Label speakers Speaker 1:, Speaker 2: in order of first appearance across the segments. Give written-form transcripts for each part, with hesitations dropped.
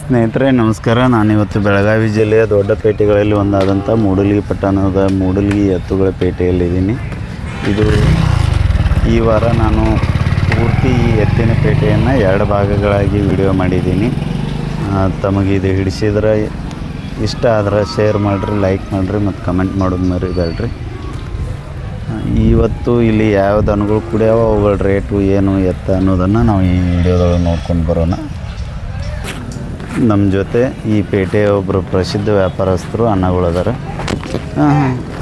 Speaker 1: ಸ್ನೇಹಿತರೆ ನಮಸ್ಕಾರ. ನಾನಿವತ್ತು ಬೆಳಗಾವಿ ಜಿಲ್ಲೆಯ ದೊಡ್ಡ ಪೇಟೆಗಳಲ್ಲಿ ಒಂದಾದಂಥ ಮೂಡಲಗಿ ಪಟ್ಟಣದ ಮೂಡಲಗಿ ಎತ್ತುಗಳ ಪೇಟೆಯಲ್ಲಿದ್ದೀನಿ. ಇದು ಈ ವಾರ ನಾನು ಪೂರ್ತಿ ಈ ಎತ್ತಿನ ಪೇಟೆಯನ್ನು 2 ಭಾಗಗಳಾಗಿ ವಿಡಿಯೋ ಮಾಡಿದ್ದೀನಿ. ತಮಗೆ ಇದು ಹಿಡಿಸಿದ್ರೆ ಇಷ್ಟ ಆದ್ರೆ ಶೇರ್ ಮಾಡಿರಿ, ಲೈಕ್ ಮಾಡಿರಿ ಮತ್ತು ಕಮೆಂಟ್ ಮಾಡೋದು ಮರಿಬೇಡ್ರಿ. ಇವತ್ತು ಇಲ್ಲಿ ಯಾವ ದನಗಳು ಕುಡಿಯಾವ, ಅವುಗಳ ರೇಟು ಏನು ಎತ್ತ ಅನ್ನೋದನ್ನು ನಾವು ಈ ವಿಡಿಯೋದೊಳಗೆ ನೋಡ್ಕೊಂಡು ಬರೋಣ. ನಮ್ಮ ಜೊತೆ ಈ ಪೇಟೆಯ ಒಬ್ಬರು ಪ್ರಸಿದ್ಧ ವ್ಯಾಪಾರಸ್ಥರು ಅಣ್ಣಗಳದಾರ.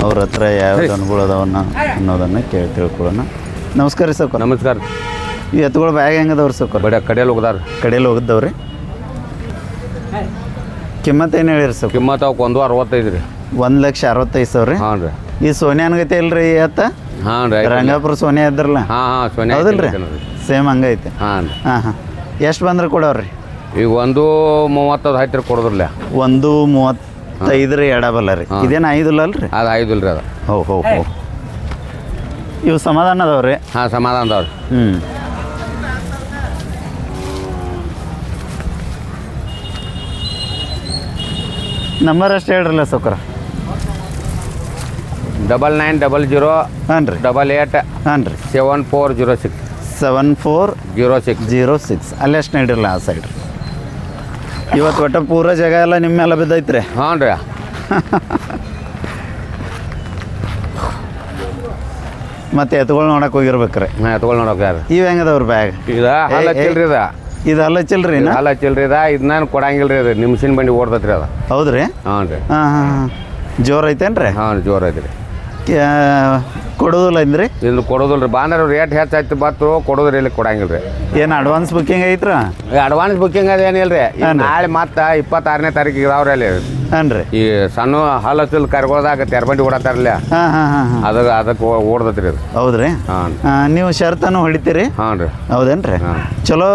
Speaker 1: ಅವ್ರ ಹತ್ರ ಯಾವ ದನಗಳು ಅದಾವನ್ನ ಅನ್ನೋದನ್ನು ತಿಳ್ಕೊಳ್ಳೋಣ. ನಮಸ್ಕಾರ ರೀ ಸೌಕರ್.
Speaker 2: ನಮಸ್ಕಾರ.
Speaker 1: ಈ ಎತ್ತುಗಳು ಬ್ಯಾಗ್ ಹೆಂಗದವ್ರಿ ಸೌಕರ್?
Speaker 2: ಕಡೆಯಲ್ಲಿ ಹೋಗದಾರ.
Speaker 1: ಕಡೆಯಲ್ಲಿ ಹೋಗಿದ್ದವ್ರಿ. ಕಿಮ್ಮತ್ತು ಏನು ಹೇಳಿರಿ ಸರ್?
Speaker 2: ಕಿಮ್ಮತ್ತು ಅವಕ್ಕೆ 1.65 ರೀ.
Speaker 1: 1,65,000 ರೀ.
Speaker 2: ಹಾಂ ರೀ.
Speaker 1: ಈ ಸೋನಿಯಾ ಅನ್ಗೈತೆ ಇಲ್ರಿ ಎತ್ತ?
Speaker 2: ಹಾಂ ರೀ.
Speaker 1: ರಂಗಾಪುರ ಸೋನಿಯಾ ಇದ್ರಲ್ಲ?
Speaker 2: ಹಾಂ ಸೋನಿಯಾ
Speaker 1: ಹೌದಿಲ್ಲ ರೀ? ಸೇಮ್ ಹಂಗೈತೆ.
Speaker 2: ಹಾಂ
Speaker 1: ಹಾಂ. ಎಷ್ಟು ಬಂದ್ರೆ ಕೊಡವ್ರಿ?
Speaker 2: ಈಗ 1.30 ಆಯ್ತು ರೀ ಕೊಡೋದ್ರಲ್ಲ.
Speaker 1: 1.35 ರೀ ಎಡಬಲ್ಲ ರೀ. ಇದೇನು 5 ಇಲ್ಲ ಅಲ್ರಿ?
Speaker 2: ಅದು 5 ಇಲ್ಲ ರೀ. ಅದು
Speaker 1: ಹೋ ಇವು ಸಮಾಧಾನ ಅದಾವ್ರಿ?
Speaker 2: ಹಾಂ ಸಮಾಧಾನ ಅದಾವ್ರಿ.
Speaker 1: ನಂಬರ್ ಅಷ್ಟು ಹೇಳ್ರಲ್ಲ ಸೌಕರ.
Speaker 2: 9900
Speaker 1: ಹಾಂ ರೀ.
Speaker 2: 88
Speaker 1: ಹಾಂ ರೀ.
Speaker 2: 7406
Speaker 1: 7406 ಅಲ್ಲಿ ಎಷ್ಟು ನೀಡಿರಲ್ಲ ಆ ಸೈಡ್. ಇವತ್ತು ಒಟ್ಟು ಪೂರ ಜಾಗ ಎಲ್ಲ ನಿಮ್ಮ ಮೇಲೆ ಬಿದ್ದೈತ್ರಿ.
Speaker 2: ಹಾಂ ರೀ.
Speaker 1: ಮತ್ತೆ ಎತ್ತುಗಳು ನೋಡಕ್ಕೆ ಹೋಗಿರ್ಬೇಕ್ರಿ.
Speaker 2: ಹಾಂ ಎತ್ಕೊಂಡು ನೋಡೋಕೆ ಯಾರು
Speaker 1: ಇವು ಹೆಂಗದವ್ರಿ ಬ್ಯಾಗ್?
Speaker 2: ಇದು ಹಾಲು ಹಚ್ಚಿಲ್ರಿ.
Speaker 1: ಇದು ಅಲ್ಲ ಚಿಲ್ರಿ?
Speaker 2: ಹಾಲು ಹಚ್ಚಿಲ್ರಿ. ಇದು ನಾನು ಕೊಡಂಗಿಲ್ಲ ರೀ. ಅದು ನಿಮ್ಸಿನ ಬಂಡಿ ಓಡ್ತೈತ್ರಿ ಅದು.
Speaker 1: ಹೌದ್ರಿ?
Speaker 2: ಹಾಂ ರೀ.
Speaker 1: ಹಾಂ ಜೋರು ಐತೇನ್ರಿ?
Speaker 2: ಹಾಂ ಜೋರು ಐತ್ರಿ.
Speaker 1: ಕೊಡೋದಿಲ್ಲ ಅಂದ್ರಿ?
Speaker 2: ಇಲ್ಲಿ ಕೊಡೋದಿಲ್ಲ ರೀ. ಬಾಂದ್ರೆ ರೇಟ್ ಹೆಚ್ಚಾಯ್ತು ಬತ್ತು ಕೊಡೋದ್ರಿ. ಇಲ್ಲಿ ಕೊಡಂಗಿಲ್ಲ ರೀ.
Speaker 1: ಏನು ಅಡ್ವಾನ್ಸ್ ಬುಕ್ಕಿಂಗ್ ಐತ್ರ?
Speaker 2: ಅಡ್ವಾನ್ಸ್ ಬುಕ್ಕಿಂಗ್ ಅದೇನಿಲ್ಲ ರೀ. ನಾಳೆ ಮತ್ತೆ 26ನೇ ತಾರೀಕಿಗೆ ಇದಾವ್ರಿ ಅಲ್ಲಿ.
Speaker 1: ಹಾಂ ರೀ.
Speaker 2: ಈ ಸಣ್ಣ ಹಾಲು ಹಚ್ಚಲ್ ಕರ್ಗೋದಾಗ ತೆರಬಂಡಿ ಓಡತ್ತಾರಲ್ಲ.
Speaker 1: ಹಾಂ ಹಾಂ ಹಾಂ ಹಾಂ.
Speaker 2: ಅದಕ್ಕೆ ಓಡ್ದತ್ರಿ ಅದು.
Speaker 1: ಹೌದ್ರಿ?
Speaker 2: ಹಾಂ.
Speaker 1: ನೀವು ಶರ್ತನು ಹೊಡಿತೀರಿ?
Speaker 2: ಹಾಂ ರೀ.
Speaker 1: ಹೌದೇನ್ರಿ?
Speaker 2: ಹಾಂ.
Speaker 1: ಚಲೋ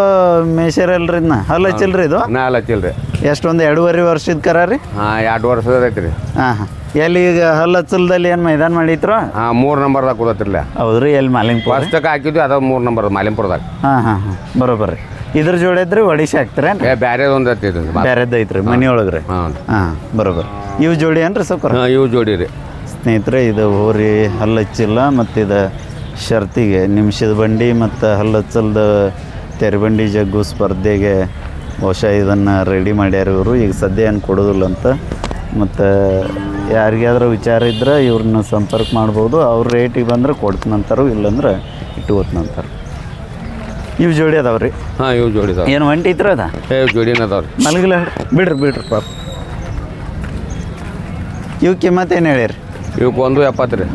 Speaker 1: ಮೇಸರಲ್ರಿ ಇದನ್ನ? ಹಲ್ಲು ಹಚ್ಚಿಲ್ರಿ ಇದು?
Speaker 2: ಹಾಲು ಹಚ್ಚಿಲ್ರಿ.
Speaker 1: ಎಷ್ಟೊಂದು 2.5 ವರ್ಷದ ಕರ ರೀ?
Speaker 2: ಹಾಂ 2 ವರ್ಷದ ಐತ್ರಿ.
Speaker 1: ಹಾಂ ಹಾಂ. ಎಲ್ಲಿ ಈಗ ಹಲ್ಲು ಹಚ್ಚಲ್ದಲ್ಲಿ ಏನು ಮೈದಾನ ಮಾಡಿದ್ರು?
Speaker 2: ಹಾಂ 3 ನಂಬರ್ದಾಗ ಕೂದತ್ತಿರ್ಲ.
Speaker 1: ಹೌದ್ರಿ? ಎಲ್ಲಿ ಮಾಲಿಂಗ್ಪುರ?
Speaker 2: ಫಸ್ಟಕ್ಕೆ ಹಾಕಿದ್ವಿ ಅದು 3 ನಂಬರ್ ಮಾಲಿಂಪುರದಾಗ.
Speaker 1: ಹಾಂ ಹಾಂ ಹಾಂ ಬರೋಬ್ಬರ ರೀ. ಇದ್ರ ಜೋಡಿ ಇದ್ರಿ ಒಡಿಶಿ ಹಾಕ್ತೀರೇನು?
Speaker 2: ಬ್ಯಾರೇದು ಒಂದು ಐತಿ.
Speaker 1: ಬ್ಯಾರೇದು ಐತ್ರಿ ಮನೆಯೊಳಗೆ ರೀ?
Speaker 2: ಹಾಂ
Speaker 1: ಹಾಂ ಬರೋಬ್ಬರ. ಇವು ಜೋಡಿ ಏನ್ರಿ ಸೌಕರ್?
Speaker 2: ಹಾಂ ಇವು ಜೋಡಿ ರೀ.
Speaker 1: ಸ್ನೇಹಿತರೆ ಇದು ಹೋರಿ ಹಲ್ಲು ಹಚ್ಚಿಲ್ಲ ಮತ್ತು ಇದು ಶರ್ತಿಗೆ ನಿಮಿಷದ ಬಂಡಿ ಮತ್ತು ಹಲ್ಲು ಹಚ್ಚಲ್ದ ತೆರೆಬಂಡಿ ಜಗ್ಗು ಸ್ಪರ್ಧೆಗೆ ಬಹುಶಃ ಇದನ್ನು ರೆಡಿ ಮಾಡ್ಯಾರ ಇವರು. ಈಗ ಸದ್ಯ ಏನು ಕೊಡೋದಿಲ್ಲ ಅಂತ. ಮತ್ತು ಯಾರಿಗಾದ್ರೂ ವಿಚಾರ ಇದ್ರೆ ಇವ್ರನ್ನ ಸಂಪರ್ಕ ಮಾಡ್ಬೋದು. ಅವ್ರ ರೇಟಿಗೆ ಬಂದ್ರೆ ಕೊಡ್ತೀನಂತಾರು, ಇಲ್ಲಂದ್ರೆ ಇಟ್ಕೋತೀನಂತಾರೆ. ಇವು ಜೋಡಿ ಅದಾವೆ ರೀ?
Speaker 2: ಹಾಂ ಇವು ಜೋಡಿ ಅದಾವೆ.
Speaker 1: ಏನು ಒಂಟಿ ಇತ್ರ ಅದ?
Speaker 2: ಇವು ಜೋಡಿನ ಅದಾವೆ ರೀ.
Speaker 1: ಮಲಗಿಲ್ಲ ಬಿಡ್ರಿ ಪಾಪ. ಇವು ಕಿಮ್ಮತ್ತು ಏನು ಹೇಳಿರಿ?
Speaker 2: ಇವಕ್ಕೆ 1.70 ರೀ.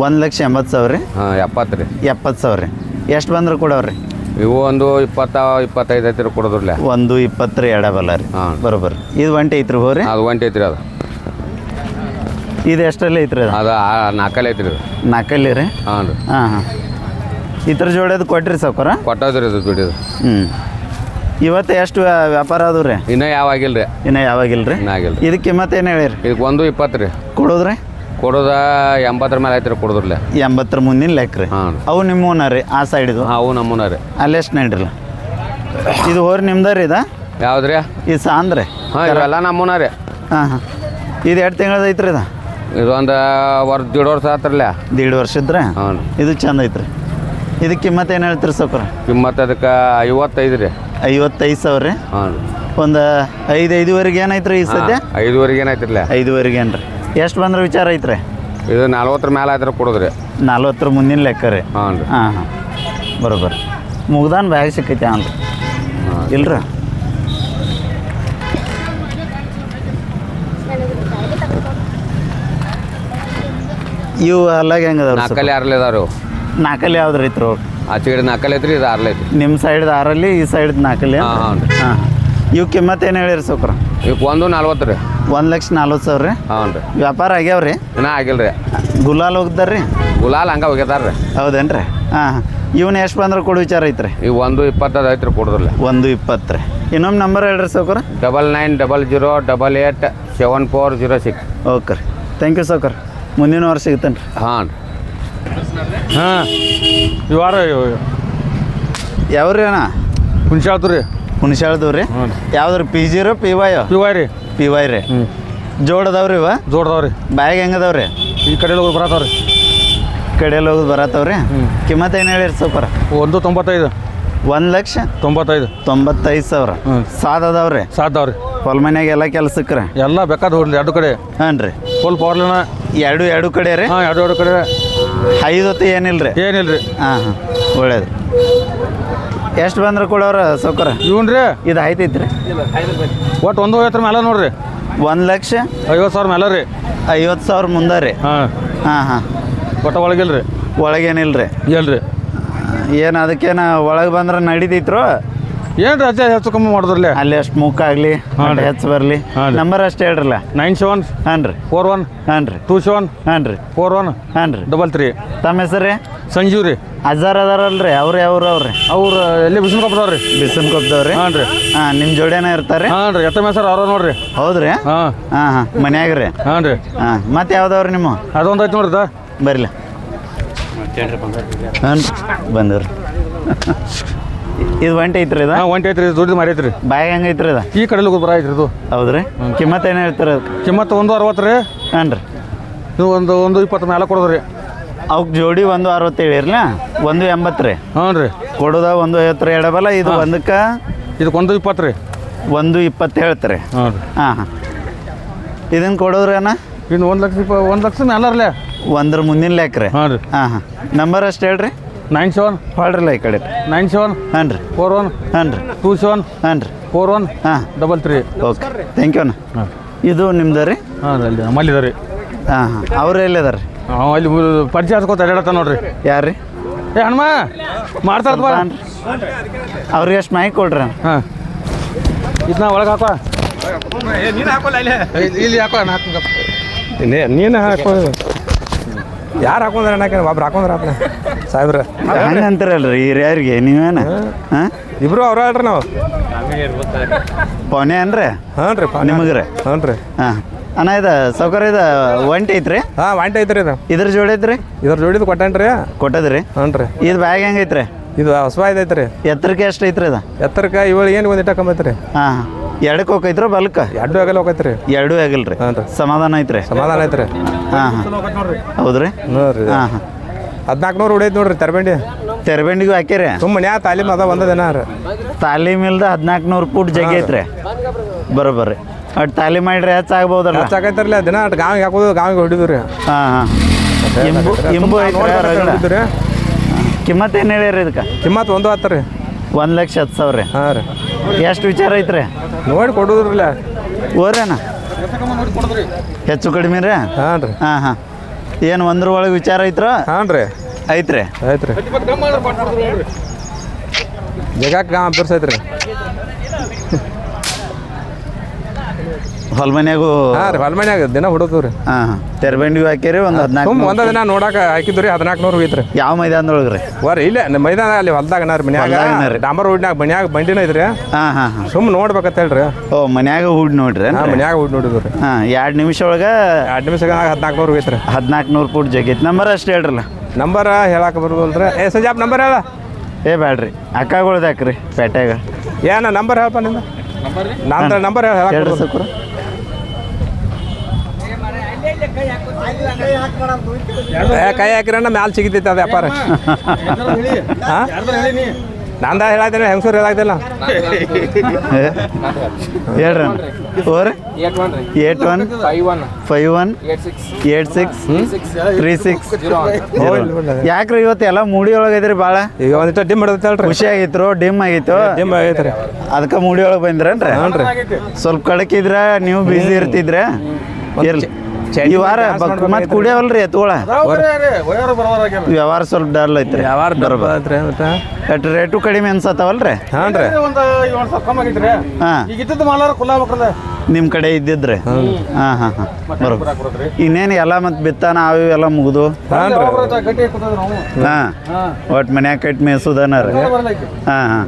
Speaker 1: 1,80,000 ರೀ?
Speaker 2: ಹಾಂ 70 ರೀ.
Speaker 1: 70,000 ರೀ. ಎಷ್ಟು ಬಂದ್ರೆ ಕೊಡವ್ರಿ?
Speaker 2: ಇವು 1.20-25 ಐತಿ ರೀ ಕೊಡೋದ್ರಲ್ಲ.
Speaker 1: 1.20 ರೀ ಎಡಬಲ್ಲ ರೀ.
Speaker 2: ಹಾಂ
Speaker 1: ಬರೋಬ್ಬರ. ಇದು ಒಂಟಿ ಐತ್ರಿ ಹೋರಿ?
Speaker 2: ಅದು ಒಂಟಿ ಐತ್ರಿ. ಅದು
Speaker 1: ಇದು ಎಷ್ಟಲ್ಲಿ ಐತ್ರಿ? ಅದು
Speaker 2: 4 ಐತ್ರಿ. ಅದು
Speaker 1: 4 ರೀ?
Speaker 2: ಹಾಂ ರೀ.
Speaker 1: ಹಾಂ ಹಾಂ. ಇದ್ರ ಜೋಡಿಯೋದು ಕೊಟ್ಟಿರಿ ಸೌಕರ?
Speaker 2: ಕೊಟ್ಟೋದ್ರಿ ಅದು ಜೋಡಿದು.
Speaker 1: ಇವತ್ತು ಎಷ್ಟು ವ್ಯಾಪಾರ ಅದು ರೀ?
Speaker 2: ಇನ್ನೂ ಯಾವಾಗಿಲ್ಲ ರೀ.
Speaker 1: ಇನ್ನೂ ಯಾವಾಗಿಲ್ಲ ರೀ?
Speaker 2: ಇನ್ನೂ ಆಗಿಲ್ಲ.
Speaker 1: ಇದಕ್ಕೆ ಕಿಮ್ಮತ್ತು ಏನು ಹೇಳಿರಿ?
Speaker 2: ಇದಕ್ಕೆ 1.20 ರೀ.
Speaker 1: ಕೊಡೋದ್ರಿ?
Speaker 2: ಕೊಡೋದ 80 ಮೇಲೆ ಐತ್ರಿ ಕೊಡೋದ್ರಲ್ಲ.
Speaker 1: 80 ಮುಂದಿನ ಲೆಕ್ಕ ರೀ?
Speaker 2: ಹಾಂ.
Speaker 1: ಅವು ನಿಮ್ಮೂನ ರೀ ಆ ಸೈಡಿದು?
Speaker 2: ಹಾಂ ಅವು ನಮ್ಮೂನ ರೀ.
Speaker 1: ಅಲ್ಲೆಷ್ಟು ನೀಡ್ರಲ್ಲ? ಇದು ಹೋರಿ ನಿಮ್ದ ರೀ? ಇದು
Speaker 2: ಯಾವ್ದು ರೀ?
Speaker 1: ಇದು ಸಾಂದ್ರೆ?
Speaker 2: ಹಾಂ ಇವೆಲ್ಲ ನಮ್ಮೂನ ರೀ.
Speaker 1: ಹಾಂ ಹಾಂ. ಇದು 2 ತಿಂಗಳದ ಐತ್ರಿ? ಇದು
Speaker 2: ಇದೊಂದು 1.5 ವರ್ಷ ಆತ್ರಲ್ಲ.
Speaker 1: 1.5 ವರ್ಷದ್ರಿ?
Speaker 2: ಹಾಂ.
Speaker 1: ಇದು ಚಂದ ಐತ್ರಿ. ಇದಕ್ಕೆ ಕಿಮ್ಮತ್ತು ಏನು ಹೇಳ್ತೀರಿ ಸೌಕರ?
Speaker 2: ಕಿಮ್ಮತ್ತು ಅದಕ್ಕೆ 55 ರೀ.
Speaker 1: 55,000 ರೀ?
Speaker 2: ಹಾಂ.
Speaker 1: ಒಂದು 5-5.5 ಏನೈತ್ರಿ ಈ ಸದ್ಯ?
Speaker 2: 5.5 ಏನೈತಿರಲ್ಲ?
Speaker 1: 5.5 ಏನು ರೀ? ಎಷ್ಟು ಬಂದ್ರೆ ವಿಚಾರ ಐತ್ರಿ?
Speaker 2: ಇದು 40 ಮೇಲೆ ಆಯ್ತು ಕೊಡೋದ್ರಿ.
Speaker 1: 40 ಮುಂದಿನ ಲೆಕ್ಕ ರೀ?
Speaker 2: ಹಾಂ ರೀ.
Speaker 1: ಹಾಂ ಹಾಂ ಬರೋಬ್ಬರ. ಮುಗ್ದಾನ ಬ್ಯಾಗ್ ಸಿಕ್ಕೈತೆ ಹಾಂ ರೀ? ಇಲ್ರಿ? ಇವು ಅಲ್ಲಾಗ ಹೆಂಗದವ್ರಿ?
Speaker 2: 4 6 ಇದಾವ್ರಿ.
Speaker 1: 4 ಯಾವ್ದು ರೀ ಐತ್ರಿ?
Speaker 2: ಆಚೆ ಕಡೆ 4 ಐತ್ರಿ. ಇದು 6 ಐತಿ.
Speaker 1: ನಿಮ್ಮ ಸೈಡ್ದು 6 ಈ ಸೈಡ್ದು 4?
Speaker 2: ಹಾಂ ಹಾಂ ರೀ.
Speaker 1: ಹಾಂ. ಇವು ಕಿಮ್ಮತ್ತು ಏನು ಹೇಳಿರಿ ಸೌಕರ?
Speaker 2: ಇವಕ್ಕೆ 1.40 ರೀ.
Speaker 1: 1,40,000 ರೀ?
Speaker 2: ಹಾಂ ರೀ.
Speaker 1: ವ್ಯಾಪಾರ ಆಗ್ಯಾವ್ರಿ?
Speaker 2: ಇನ್ನೂ ಆಗಿಲ್ಲ ರೀ.
Speaker 1: ಗುಲಾಲ್ ಹೋಗ್ದಾರ್ರಿ?
Speaker 2: ಗುಲಾಲ್ ಹಂಗೆ ಹೋಗ್ಯದಾರ ರೀ.
Speaker 1: ಹೌದೇನು ರೀ? ಹಾಂ ಹಾಂ. ಇವನ್ನ ಎಷ್ಟು ಬಂದ್ರೆ ಕೊಡು ವಿಚಾರ ಐತ್ರಿ?
Speaker 2: ಈಗ 1.20 ಐತ್ರಿ ಕೊಡೋದ್ರಲ್ಲ.
Speaker 1: 1.20 ರೀ. ಇನ್ನೊಮ್ಮೆ ನಂಬರ್ ಹೇಳ್ರಿ ಸೌಕರ?
Speaker 2: 9900 88 7406.
Speaker 1: ಓಕೆ ರೀ. ಥ್ಯಾಂಕ್ ಯು ಸೌಕರ್. ಮುಂದಿನ ವರ್ಷ ಸಿಗ್ತಾನೆ ರೀ?
Speaker 2: ಹಾಂ.
Speaker 3: ಹಾಂ ಈ ವಾರ
Speaker 1: ಯಾವ್ರಿ ಅಣ್ಣ?
Speaker 3: ಹುಣ್ಸಾಳ್ತು ರೀ.
Speaker 1: ಹುಣಸಾಳ್ದವ್ ರೀ
Speaker 3: ಹ್ಞೂ
Speaker 1: ಯಾವ್ದು ಪಿ ಜಿ ರೀ ಪಿ ವೈ
Speaker 3: ರೀ
Speaker 1: ಪಿ ವೈ ರೀ ಜೋಡದವ್ರಿ ಇವ
Speaker 3: ಜೋಡ್ದವ್ರಿ
Speaker 1: ಬ್ಯಾಗ್ ಹೆಂಗದವ್ರಿ
Speaker 3: ಈ ಕಡೆ ಹೋಗಿ ಬರತ್ತವ್ರಿ
Speaker 1: ಕಡೆಯಲ್ಲಿ ಹೋಗೋದು ಬರತ್ತವ್ರಿ ಕಿಮ್ಮತ್ತು ಏನು ಹೇಳಿರಿ ಸೂಪರ್
Speaker 3: 195
Speaker 1: 1,95,000 ಸಾದ್ ಅದಾವ್ರಿ
Speaker 3: ಸಾಧ್ದವ್ರಿ
Speaker 1: ಹೊಲ ಮನ್ಯಾಗ ಎಲ್ಲ ಕೆಲ್ಸಕ್ಕೆ ರೀ
Speaker 3: ಎಲ್ಲ ಬೇಕಾದ ಹೊಡ್ಲಿ ಎರಡು ಕಡೆ
Speaker 1: ಹಾಂ ರೀ
Speaker 3: ಫುಲ್ ಪವರ್ಲಿನ
Speaker 1: ಎರಡು ಕಡೆ ರೀ
Speaker 3: ಹಾಂ ಎರಡು ಕಡೆ
Speaker 1: ಐದು ಹೊತ್ತು ಏನಿಲ್ಲ ರೀ
Speaker 3: ಏನಿಲ್ಲ ರೀ
Speaker 1: ಹಾಂ ಒಳ್ಳೇದು ಎಷ್ಟು ಬಂದ್ರೆ ಕೊಡೋರ ಸೌಕರ
Speaker 3: ಇವನ್ ರೀ
Speaker 1: ಇದು ಆಯ್ತೈತಿ ರೀ
Speaker 3: ಒಟ್ಟು 150 ಮೇಲೆ ನೋಡ್ರಿ
Speaker 1: 1,50,000
Speaker 3: ಮೇಲೆ ರೀ
Speaker 1: 50,000 ಮುಂದೆ ರೀ
Speaker 3: ಹಾಂ
Speaker 1: ಹಾಂ
Speaker 3: ಒಟ್ಟು ಒಳಗಿಲ್ಲ ರೀ
Speaker 1: ಒಳಗೇನಿಲ್ಲ ರೀ
Speaker 3: ಇಲ್ರಿ
Speaker 1: ಏನು ಅದಕ್ಕೇನು ಒಳಗೆ ಬಂದ್ರೆ ನಡೀತೈತ್ರೋ
Speaker 3: ಏನು ರೀ ಅಜ್ಜ ಹೆಚ್ಚು ಕಮ್ಮಿ ಮಾಡಿದ್ರಲ್ಲ
Speaker 1: ಅಲ್ಲಿ ಅಷ್ಟು ಮುಕ್ಕಾಗಲಿ ಹೆಚ್ಚು ಬರಲಿ ನಂಬರ್ ಅಷ್ಟು ಹೇಳ್ರಲ್ಲ
Speaker 3: 97
Speaker 1: ಹಾಂ ರೀ
Speaker 3: 41
Speaker 1: ಹಾಂ ರೀ
Speaker 3: 27
Speaker 1: ಹಾಂ ರೀ
Speaker 3: 41
Speaker 1: ಹಾಂ ರೀ
Speaker 3: 33
Speaker 1: ತಮ್ಮ ಹೆಸರು ರೀ
Speaker 3: ಸಂಜೀವ್ ರೀ
Speaker 1: ಅಜ್ಜಾರ್ ಅದಾರಲ್ರಿ ಅವ್ರು ಅವ್ರಿ
Speaker 3: ಅವ್ರು ಎಲ್ಲಿ ಬಿಸಿಲು ಕೊಪ್ಪದವ್ರಿ
Speaker 1: ಬಿಸನ್ ಕೊಬ್ದವ್ರಿ
Speaker 3: ಹಾಂ ರೀ
Speaker 1: ಹಾಂ ನಿಮ್ಮ ಜೋಡಿನ ಇರ್ತಾರೆ
Speaker 3: ಹಾಂ ರೀ ಎತ್ತ ಮೇಸರ್ ಅವ್ರ ನೋಡ್ರಿ
Speaker 1: ಹೌದ್ರಿ
Speaker 3: ಹಾಂ
Speaker 1: ಹಾಂ ಹಾಂ ಮನ್ಯಾಗ ರೀ
Speaker 3: ಹಾಂ ರೀ
Speaker 1: ಹಾಂ ಮತ್ತೆ ಯಾವ್ದವ್ರಿ ನಿಮ್ಮ
Speaker 3: ಅದೊಂದು ಐತೆ ನೋಡ್ರಿ
Speaker 1: ಬರಲಿ ಹಾಂ ಬಂದವ್ರಿ ಇದು ಒಂಟಿ ಐತ್ರಿ ಇದು
Speaker 3: ಹಾಂ ಒಂಟಿ ಐತ್ರಿ ದುಡ್ಡು ಮಾರಿ ಐತ್ರಿ
Speaker 1: ಬಾಯಿ ಹೆಂಗೆ ಐತ್ರಿ ಇದು
Speaker 3: ಈ ಕಡೆ ಬರ ಐತ್ರಿ ಇದು
Speaker 1: ಹೌದ್ರಿ ಕಿಮ್ಮತ್ತು ಏನು ಹೇಳ್ತೀರಿ ಅದಕ್ಕೆ
Speaker 3: ಕಿಮ್ಮತ್ತು 160 ರೀ
Speaker 1: ಹಾಂ ರೀ
Speaker 3: ನೀವು ಒಂದು 20 ಮೇಲೆ ಕೊಡೋದ್ರಿ
Speaker 1: ಅವಕ್ಕೆ ಜೋಡಿ 160 ಹೇಳಿರಲ್ಲ 180 ರೀ
Speaker 3: ಹಾಂ ರೀ
Speaker 1: ಕೊಡೋದ 150 ರೀ ಎಡಬಲ್ಲ ಇದು ಒಂದಕ್ಕೆ
Speaker 3: ಇದಕ್ಕೆ 120 ರೀ
Speaker 1: 120 ಹೇಳ್ತಾರೆ
Speaker 3: ಹಾಂ ರೀ
Speaker 1: ಹಾಂ ಹಾಂ ಇದನ್ನು ಕೊಡೋದ್ರಿ ಅಣ್ಣ
Speaker 3: ಇನ್ನು 1 ಲಕ್ಷ ಮೇಲರ್ಲೆ
Speaker 1: ಒಂದ್ರ ಮುಂದಿನ ಲೆಕ್ಕ ರೀ
Speaker 3: ಹಾಂ ರೀ
Speaker 1: ಹಾಂ ಹಾಂ ನಂಬರ್ ಅಷ್ಟು ಹೇಳ್ರಿ
Speaker 3: 97
Speaker 1: ಹೊಳ್ರಲ್ಲ ಈ ಕಡೆ
Speaker 3: 97
Speaker 1: ಹಾಂ ರೀ
Speaker 3: 41
Speaker 1: ಹಾಂ ರೀ
Speaker 3: 27
Speaker 1: ಹಾಂ ರೀ
Speaker 3: 41
Speaker 1: ಹಾಂ
Speaker 3: 33
Speaker 1: ಓಕೆ ಥ್ಯಾಂಕ್ ಯು ಅಣ್ಣ
Speaker 3: ಹಾಂ
Speaker 1: ಇದು ನಿಮ್ದು ರೀ
Speaker 3: ಹಾಂ ಅಲ್ಲಿ ನಮ್ಮಲ್ಲಿ ಇದಾರೆ ರೀ
Speaker 1: ಹಾಂ ಹಾಂ ಅವ್ರು ಎಲ್ಲಿದಾರೆ ರೀ
Speaker 3: ಅಲ್ಲಿ ಪರಿಚಯ ಹಚ್ಕೋತ ಅಡ್ಯಾಡತ್ತ ನೋಡ್ರಿ
Speaker 1: ಯಾರು ರೀ
Speaker 3: ಏ ಹಣ್ಮ ಮಾಡ್ತಾರ ಬಾ
Speaker 1: ಅವ್ರಿಗೆ ಎಷ್ಟು ಮೈಕ್ ಕೊಡ್ರಿ
Speaker 3: ಹಾಂ ಇದನ್ನ ಒಳಗೆ ಹಾಕೋ ಇಲ್ಲಿ ಹಾಕೋ ನಾನು ಹಾಕೋ
Speaker 4: ನೀನು ಹಾಕೋ ಯಾರು ಹಾಕೊಂಡ್ರೆ ಅಣ್ಣಕ್ಕೆ ಒಬ್ರು ಹಾಕೊಂಡ್ರ ಸಾಹೇಬ್ರ
Speaker 1: ಹಂಗೆ ಅಂತಾರಲ್ರಿ ಹಿರಿಯರಿಗೆ ನೀವೇನ ಹಾಂ
Speaker 4: ಇಬ್ರು ಅವ್ರ ಹೇಳ್ರಿ ನಾವು
Speaker 1: ಪೌನೆ ಅನ್ರಿ
Speaker 4: ಹಾಂ ರೀ
Speaker 1: ನಿಮಗೆ ರೀ
Speaker 4: ಹ್ಞೂ ರೀ
Speaker 1: ಹಾಂ ಅಣ್ಣ ಇದು ಸೌಕರ್ಯ ಇದು ಒಂಟಿ ಐತ್ರಿ
Speaker 4: ಹಾಂ ವಾಂಟಿ ಐತ್ರಿ ಇದು
Speaker 1: ಇದ್ರ ಜೋಡಿ ಐತ್ರಿ
Speaker 4: ಇದ್ರ ಜೋಡಿದು ಕೊಟ್ಟೇನ್ರಿ
Speaker 1: ಕೊಟ್ಟದ್ರಿ
Speaker 4: ಹ್ಞೂ ರೀ
Speaker 1: ಇದು ಬ್ಯಾಗ್ ಹೆಂಗೆ ಐತ್ರಿ
Speaker 4: ಇದು ಹೊಸ ಐತ್ರಿ
Speaker 1: ಎತ್ತರಕ್ಕೆ ಎಷ್ಟು ಐತ್ರಿ ಇದು
Speaker 4: ಎತ್ತರಕ್ಕೆ ಇವಳು ಏನು ಒಂದು ಇಟ್ಟ ಕಮ್ಮೈತ್ರಿ
Speaker 1: ಹಾಂ ಹಾಂ ಎಡಕ್ಕೆ ಹೋಗೈತ್ರಿ ಬಲ್ಕ
Speaker 4: ಎರಡು ಆಗಲ್ಲ ಹೋಗೈತ್ರಿ
Speaker 1: ಎರಡೂ ಆಗಿಲ್ರಿ
Speaker 4: ಹಾಂ ರೀ
Speaker 1: ಸಮಾಧಾನ ಐತ್ರಿ
Speaker 4: ಸಮಾಧಾನ ಐತ್ರಿ
Speaker 1: ಹಾಂ ಹಾಂ ಹೌದ್ರಿ
Speaker 4: ಹ್ಞೂ ರೀ
Speaker 1: ಹಾಂ ಹಾಂ
Speaker 4: 1400 ಹೊಡೈತೆ ನೋಡ್ರಿ ತೆರಬಂಡಿ
Speaker 1: ತೆರಬೆಂಡಿಗೂ ಹಾಕಿರಿ
Speaker 4: ತುಂಬ ಮನ್ಯಾಗ ತಾಲೀಮ್ ಅದ ಒಂದ ದಿನ ರೀ
Speaker 1: ತಾಲೀಮ್ ಇಲ್ದ 1400 ಫೂಟ್ ಜಗ್ಗಿ ಐತ್ರಿ ಬರೋಬ್ಬರ್ರಿ ಅಟ್ ತಾಲೀಮ್ ಮಾಡ್ರಿ ಹೆಚ್ಚಾಗ್ಬೋದಲ್ಲ
Speaker 4: ಸಾಕೈತಾರಲ್ಲ ದಿನ ಅಟ್ ಗಾವಿಗೆ ಹಾಕೋದು ಗಾವಿಗೆ ಹೊಡಿದ್ವಿ ರೀ
Speaker 1: ಹಾಂ ಹಾಂ ಇಂಬು ಐತ್ರಿ
Speaker 4: ಹೊಡಿದ್ವಿ ರೀ
Speaker 1: ಕಿಮ್ಮತ್ತು ಏನು ಹೇಳಿರಿ ಇದಕ್ಕೆ
Speaker 4: ಕಿಮ್ಮತ್ತು 110 ರೀ
Speaker 1: 1,10,000 ರೀ
Speaker 4: ಹಾಂ ರೀ
Speaker 1: ಎಷ್ಟು ವಿಚಾರ ಐತ್ರಿ
Speaker 4: ನೋಡಿ ಕೊಡೋದ್ರಲ್ಲ
Speaker 1: ಓರೇನ ಹೆಚ್ಚು ಕಡಿಮೆ ರೀ
Speaker 4: ಹಾಂ ರೀ
Speaker 1: ಹಾಂ ಹಾಂ ಏನು ಒಂದ್ರ ಒಳಗೆ ವಿಚಾರ ಐತ್ರ
Speaker 4: ಹಾಂ ರೀ
Speaker 1: ಐತ್ರಿ
Speaker 4: ಆಯ್ತು ರೀ ಜಗಕ್ಕೆ ಬಿರ್ಸೈತೆ ರೀ
Speaker 1: ಹೊಲ ಮನ್ಯಾಗೂ
Speaker 4: ಹಾಂ ರೀ ಹೊಲ ಮನ್ಯಾಗ ದಿನ ಹುಡುಕ್ತೀವಿ ರೀ
Speaker 1: ಹಾಂ ಹಾಂ ತೆರಬೆಂಡಿಗೂ ಹಾಕಿರಿ ಒಂದು 14
Speaker 4: ತುಂಬ ಒಂದ ದಿನ ನೋಡಾಕ ಹಾಕಿದ್ವಿ ರೀ 1400 ಹೋಗಿತ್ತು ರೀ
Speaker 1: ಯಾವ ಮೈದಾನದೊಳಗೆ ರೀ
Speaker 4: ವರ್ರಿ ಇಲ್ಲೇ ನಮ್ಮ ಮೈದಾನ ಅಲ್ಲಿ ಹೊಲ್ದಾಗನ ರೀ ಮನ್ಯಾಗ
Speaker 1: ಹೊಲ್ದಾಗನ ರೀ.
Speaker 4: ಡಾಂಬರ್ ರೋಡ್ನಾಗ ಮನ್ಯಾಗ ಬಂಡಿನ ಐತ್ರಿ
Speaker 1: ಹಾಂ ಹಾಂ ಹಾಂ
Speaker 4: ಸುಮ್ಮನೆ ನೋಡ್ಬೇಕಂತ ಹೇಳ್ರಿ
Speaker 1: ಓ ಮನ್ಯಾಗ ಹೂಡ್ ನೋಡ್ರಿ
Speaker 4: ಹಾಂ ಮನ್ಯಾಗ ಹುಡ್ ನೋಡಿದ್ವಿ ರೀ
Speaker 1: ಹಾಂ 2 ನಿಮಿಷ ಒಳಗೆ
Speaker 4: 2 ನಿಮಿಷ 1400 ಹೋಗೈತೆ ರೀ
Speaker 1: 1400 ಫೂಟ್ ಜಗ್ಗಿ ಐತಿ ನಂಬರ್ ಅಷ್ಟು ಹೇಳ್ರಲ್ಲ
Speaker 4: ನಂಬರ್ ಹೇಳಕ್ಕೆ ಬರೋದಲ್ರಿ ಏ ಸಂಜಾಪ್ ನಂಬರ್ ಹೇಳ
Speaker 1: ಏ ಬ್ಯಾಡ್ರಿ ಅಕ್ಕಗಳ್ದು ಹಾಕ್ರಿ ಪೇಟ್ಯಾಗ
Speaker 4: ಏನ ನಂಬರ್ ಹೇಳಪ್ಪ ನಿಂದ ನಂತರ ನಂಬರ್
Speaker 1: ಹೇಳ್ರಿ
Speaker 4: ಹೇಳ
Speaker 1: ಸಕ್ರ
Speaker 4: ಕೈ ಹಾಕಿರಣ್ಣ ಮ್ಯಾಲೆ ಸಿಗಿತೈತೆ ಅದು ವ್ಯಾಪಾರ ಹಾಂ ನಂದ ಹೇಳಾಯ್ತೇನೆ ಹೆಂಗಸೂರು ಹೇಳಾಯ್ತಿಲ್ಲ
Speaker 1: ಹೇಳ್ರಿ ಓರಿ 8151863636 ಯಾಕ್ರಿ ಇವತ್ತು ಎಲ್ಲ ಮೂಡಿ ಒಳಗೆ ಐತ್ರಿ ಭಾಳ
Speaker 4: ಈಗ ಒಂದಿಟ್ಟು ಡಿಮ್ ಹಿಡಿದೈತೆ ಹೇಳ್ರಿ
Speaker 1: ಖುಷಿ ಆಗಿತ್ತು ಡಿಮ್ ಆಗಿತ್ತು
Speaker 4: ಡಿಮ್ ಆಗೈತೆ ರೀ
Speaker 1: ಅದಕ್ಕೆ ಮೂಡಿ ಒಳಗೆ ಬಂದ್ರೇನ್ರಿ
Speaker 4: ಹ್ಞೂ ರೀ
Speaker 1: ಸ್ವಲ್ಪ ಕಡಕಿದ್ರ ನೀವು ಬಿಸಿ ಇರ್ತಿದ್ರ ಇರ್ಲಿ ಈ ವಾರ ಮತ್ತೆ ಕುಡಿಯವಲ್ರಿ ಎತ್ತುಗಳ ವ್ಯವಹಾರ ಸ್ವಲ್ಪ ಡಲ್ ಐತ್ರಿ
Speaker 4: ಯಾವಾರ ಬರೋಬರ್ರಿ
Speaker 1: ಅಟ್ ರೇಟು ಕಡಿಮೆ ಅನ್ಸತ್ತವಲ್ರಿ
Speaker 4: ಹಾಂ ರೀ
Speaker 1: ಹಾಂ ನಿಮ್ಮ ಕಡೆ ಇದ್ದಿದ್ರಿ ಹಾಂ ಹಾಂ ಹಾಂ ಬರೋಬ್ಬರ ಇನ್ನೇನು ಎಲ್ಲ ಮತ್ತೆ ಬಿತ್ತಾನ ಅವು ಎಲ್ಲ ಮುಗಿದು
Speaker 4: ಹಾಂ ರೀ
Speaker 1: ಹಾಂ ಒಟ್ಟು ಮನ್ಯಾಗ ಕಟ್ಟಿ ಮೇಯ್ಸೋದನ ರೀ ಹಾಂ ಹಾಂ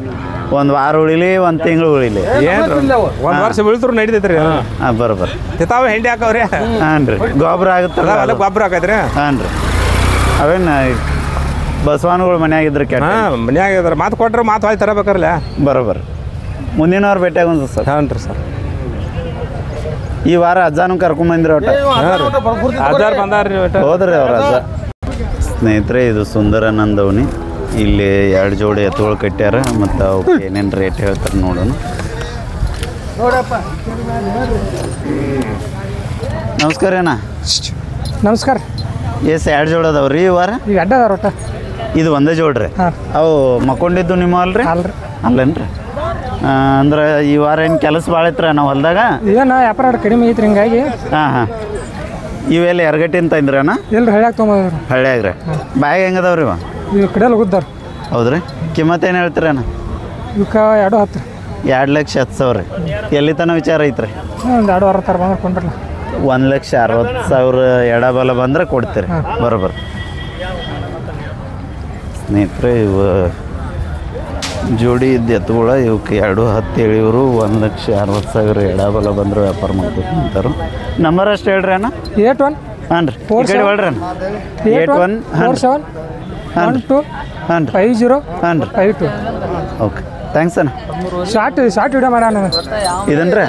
Speaker 1: ಒಂದು ವಾರ ಉಳಿಲಿ ಒಂದು ತಿಂಗಳು ಉಳಿಲಿ
Speaker 4: ಏನು ಒಂದು ವರ್ಷ ಬೀಳ್ತರು ನಡೀತೈತೆ ರೀ
Speaker 1: ಹಾಂ ಬರೋಬ್ಬರ
Speaker 4: ತಿತಾವ ಹೆಂಡಿ ಹಾಕವ್ರಿ
Speaker 1: ಹಾಂ ರೀ ಗೊಬ್ಬರ ಆಗುತ್ತಲ್ಲ
Speaker 4: ಅವೆಲ್ಲ ಗೊಬ್ಬರ ಹಾಕೈತ್ರಿ
Speaker 1: ಹಾಂ ರೀ ಅವೇನು ಬಸವನಗಳು ಮನ್ಯಾಗಿದ್ರೆ ಕೆಟ್ಟ
Speaker 4: ಹಾಂ ಮನ್ಯಾಗ ಇದಾರೆ ಮಾತು ಕೊಟ್ರೆ ಮಾತು ಹೊಯ್ ತರಬೇಕಲ್ಲ
Speaker 1: ಬರೋಬ್ಬರ ಮುಂದಿನ ವಾರ ಭೇಟಿ ಆಗೋದು ಸರ್.
Speaker 4: ಹಾಂ ರೀ ಸರ್.
Speaker 1: ಈ ವಾರ ಅಜ್ಜಾನು ಕರ್ಕೊಂಬಂದ್ರಿ ಒಟ್ಟು
Speaker 4: ಅಜ್ಜಾರ್ ಬಂದಾರ್ರಿ ಒಟ್ಟು.
Speaker 1: ಹೋದ್ರಿ ಅವ್ರ ಅಜ್ಜ. ಸ್ನೇಹಿತರೆ ಇದು ಸುಂದರ ನಂದವನಿ. ಇಲ್ಲಿ 2 ಜೋಡಿ ಎತ್ತುಗಳು ಕಟ್ಟ್ಯಾರ ಮತ್ತು ಅವಕ್ಕೆ ಏನೇನು ರೇಟ್ ಹೇಳ್ತಾರೆ ನೋಡೋಣ. ನಮಸ್ಕಾರ ಅಣ್ಣ.
Speaker 3: ನಮಸ್ಕಾರ.
Speaker 1: ಎಷ್ಟು 2 ಜೋಡಿ ಅದಾವ್ರಿ ಈ ವಾರ?
Speaker 3: ಈಗ ಅಡ್ಡ ಅದಾರ ಒಟ್ಟ.
Speaker 1: ಇದು ಒಂದೇ ಜೋಡ್ರಿ? ಅವು ಮಕ್ಕೊಂಡಿದ್ದು ನಿಮ್ಮ ಅಲ್ರಿ? ಅಲ್ಲೇನ್ರಿ? ಅಂದ್ರೆ ಈ ವಾರ ಏನು ಕೆಲಸ ಭಾಳ ಐತ್ರ ನಾವು ಹೊಲ್ದಾಗ?
Speaker 3: ಏನು ವ್ಯಾಪಾರ ಕಡಿಮೆ ಐತ್ರಿ ಹಿಂಗಾಗಿ.
Speaker 1: ಹಾಂ. ಇವೆಲ್ಲ ಎರಗಟ್ಟಿ ಅಂತ ಅಂದ್ರಿ ಅಣ್ಣ?
Speaker 3: ಎಲ್ರಿ ಹಳ್ಯಾಗ ತೊಗೊಂಬದ್ರಿ.
Speaker 1: ಹಳ್ಳಿಯಾಗ್ರಿ? ಬಾಯಾಗ ಹೆಂಗದವ್ರಿ ಇವ?
Speaker 3: ಇವು ಕಡೆಯಲ್ಲಿ ಹೋಗಿದ್ದಾರ.
Speaker 1: ಹೌದ್ರಿ? ಕಿಮ್ಮತ್ತು ಏನು ಹೇಳ್ತೀರಿ ಅಣ್ಣ?
Speaker 3: ಇವಕ್ಕೆ 210.
Speaker 1: 2,10,000 ರೀ. ಎಲ್ಲಿ ತನಕ ವಿಚಾರ ಐತ್ರಿ?
Speaker 3: ಒಂದು 2 ವಾರ ಬಂದ್ರೆ ಕೊಂಡ್ರಲ್ಲ.
Speaker 1: 1,60,000 ಎಡಬಲ ಬಂದ್ರೆ ಕೊಡ್ತೀರಿ? ಬರೋಬ್ಬರ. ಸ್ನೇಹಿತರೆ ಇವು ಜೋಡಿ ಇದ್ದ ಎತ್ತುಗಳ ಇವಕ್ಕೆ 210 ಹೇಳಿವರು. 1,60,000 ಎಡಬಲ ಬಂದ್ರೆ ವ್ಯಾಪಾರ ಮಾಡ್ಬೇಕು ಅಂತಾರೆ. ನಂಬರ್ ಅಷ್ಟು ಹೇಳ್ರಿ ಅಣ್ಣ.
Speaker 3: 81
Speaker 1: ಹಾಂ ರೀ. ಈ ಕಡೆ ಹೊಳ್ರಿ ಅಣ್ಣ. 81
Speaker 3: 47 12
Speaker 1: ಹಾಂ ರೀ.
Speaker 3: 50
Speaker 1: ಹಾಂ ರೀ.
Speaker 3: 52.
Speaker 1: ಓಕೆ, ಥ್ಯಾಂಕ್ಸ್ ಅಣ್ಣ.
Speaker 3: ಶಾರ್ಟ್ ವಿಡಿಯೋ ಮಾಡೋಣ
Speaker 1: ಇದನ್ರಿ?